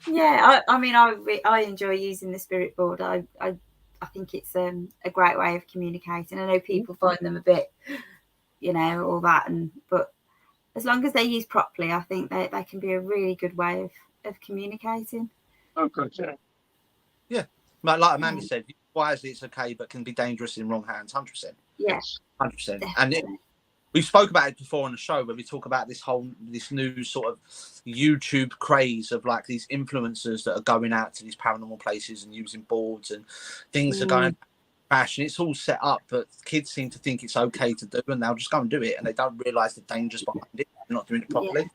Yeah. I mean, I enjoy using the spirit board. I think it's a great way of communicating. I know people find them a bit, all that, but as long as they're used properly, I think they can be a really good way of communicating. Oh, good, yeah. Yeah. Like Amanda said, wisely it's okay, but can be dangerous in wrong hands. 100%. Yes, 100%. And we spoke about it before on the show where we talk about this new sort of YouTube craze of like these influencers that are going out to these paranormal places and using boards and things are going fashion. It's all set up, but kids seem to think it's okay to do, and they'll just go and do it, and they don't realise the dangers behind it. They're not doing it properly.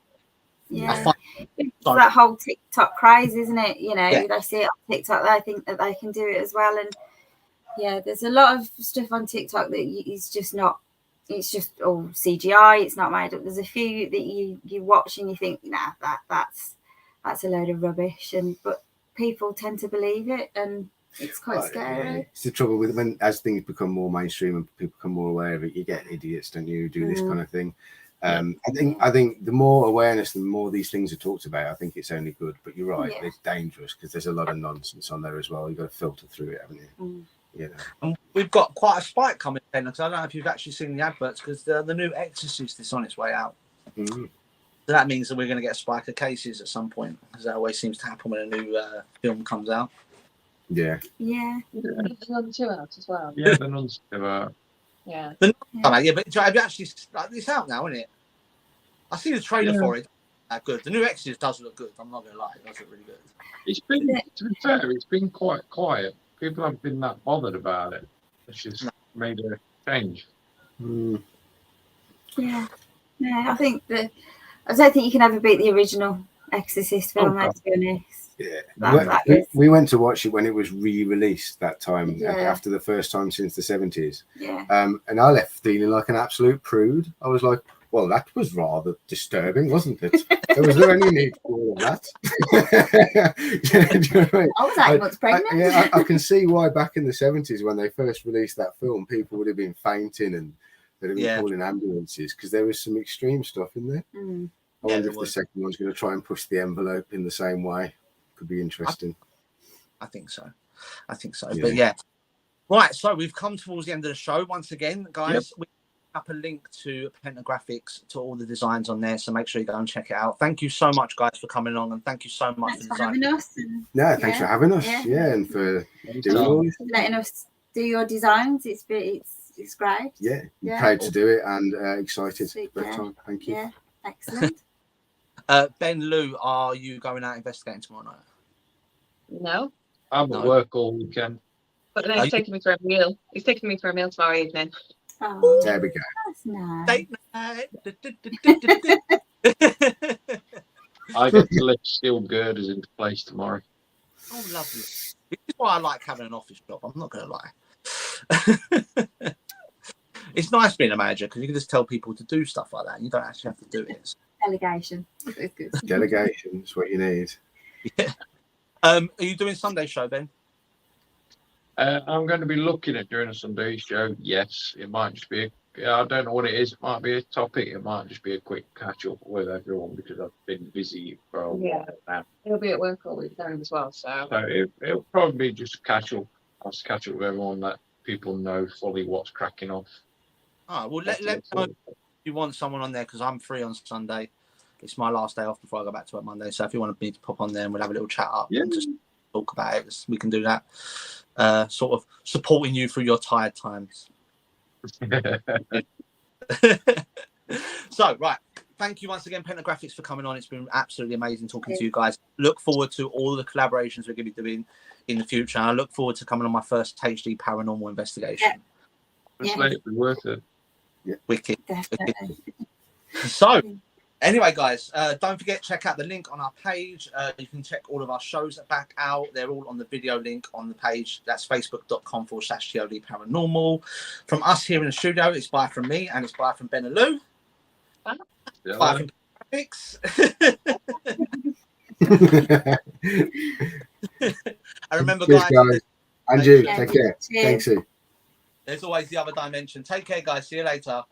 Yeah. It's that whole TikTok craze, isn't it? They see it on TikTok, they think that they can do it as well. And yeah, there's a lot of stuff on TikTok that is just not, it's just all CGI, it's not made up. There's a few that you watch and you think, nah, that's a load of rubbish, but people tend to believe it, and it's quite scary. Yeah. It's the trouble with as things become more mainstream and people become more aware of it, you get idiots, don't you, who do this kind of thing. I think the more awareness, the more these things are talked about, I think it's only good. But you're right, it's dangerous because there's a lot of nonsense on there as well. You've got to filter through it, haven't you? And we've got quite a spike coming in, because I don't know if you've actually seen the adverts, because the new Exorcist is on its way out. So that means that we're going to get a spike of cases at some point, because that always seems to happen when a new film comes out. Yeah. The Nun 2 out as well. Yeah, the Nun's 2 out. Yeah. But have you actually, it's out now, isn't it? I see the trailer for it. Good. The new Exorcist does look good. I'm not going to lie, it does look really good. It's been, to be fair, it's been quite quiet. People haven't been that bothered about it. It's just made a change. Yeah. I think I don't think you can ever beat the original Exorcist film, to be honest. Yeah, we went to watch it when it was re-released that time, after the first time since the 70s. Yeah. And I left feeling like an absolute prude. I was like, well, that was rather disturbing, wasn't it? Was there any need for all of that? Do you know what I mean? I was 8 months pregnant. I can see why back in the 70s when they first released that film, people would have been fainting and they'd have been calling ambulances, because there was some extreme stuff in there. I wonder if the second one's going to try and push the envelope in the same way. Could be interesting. I think so. But yeah. Right, so we've come towards the end of the show once again, guys. We up a link to Pentagraphix, to all the designs on there, so make sure you go and check it out. Thank you so much, guys, for coming along, and thank you so much for having us. Thanks for having us. And for letting us do your designs. It's great. Proud to do it and excited. Great time. Thank you. Yeah, excellent. Ben Lou, are you going out investigating tomorrow night? No, I'm at work all weekend. but then he's taking me for a meal. He's taking me for a meal tomorrow evening. Oh, There we go. that's nice. Date night. I get to lift steel girders into place tomorrow. Oh, lovely. This is why I like having an office job. I'm not going to lie. It's nice being a manager because you can just tell people to do stuff like that. And you don't actually have to do it. Delegation. It's good. Delegation is what you need. Yeah. Are you doing Sunday show, Ben? I'm going to be looking at doing a Sunday show. Yes, it might just be. I don't know what it is. It might be a topic. It might just be a quick catch up with everyone because I've been busy for a while now. He'll be at work all weekend as well, so It'll probably be just catch up. I'll just catch up with everyone, let people know fully what's cracking off. Oh, well, let me know if you want someone on there because I'm free on Sunday. It's my last day off before I go back to work Monday. So if you want me to pop on there and we'll have a little chat up and just talk about it, we can do that. Sort of supporting you through your tired times. So, right. Thank you once again, Pentagraphix, for coming on. It's been absolutely amazing talking to you guys. Look forward to all the collaborations we're going to be doing in the future. I look forward to coming on my first HD paranormal investigation. It's like worth it. Yeah. Wicked. Definitely. So, anyway, guys, don't forget, check out the link on our page. You can check all of our shows back out. They're all on the video link on the page. That's facebook.com/TOD Paranormal. From us here in the studio, it's bye from me and it's bye from Ben and Lou. Yeah. Bye from Pentagraphix. I remember, guys. And you, take care. Thanks. There's always the other dimension. Take care, guys. See you later.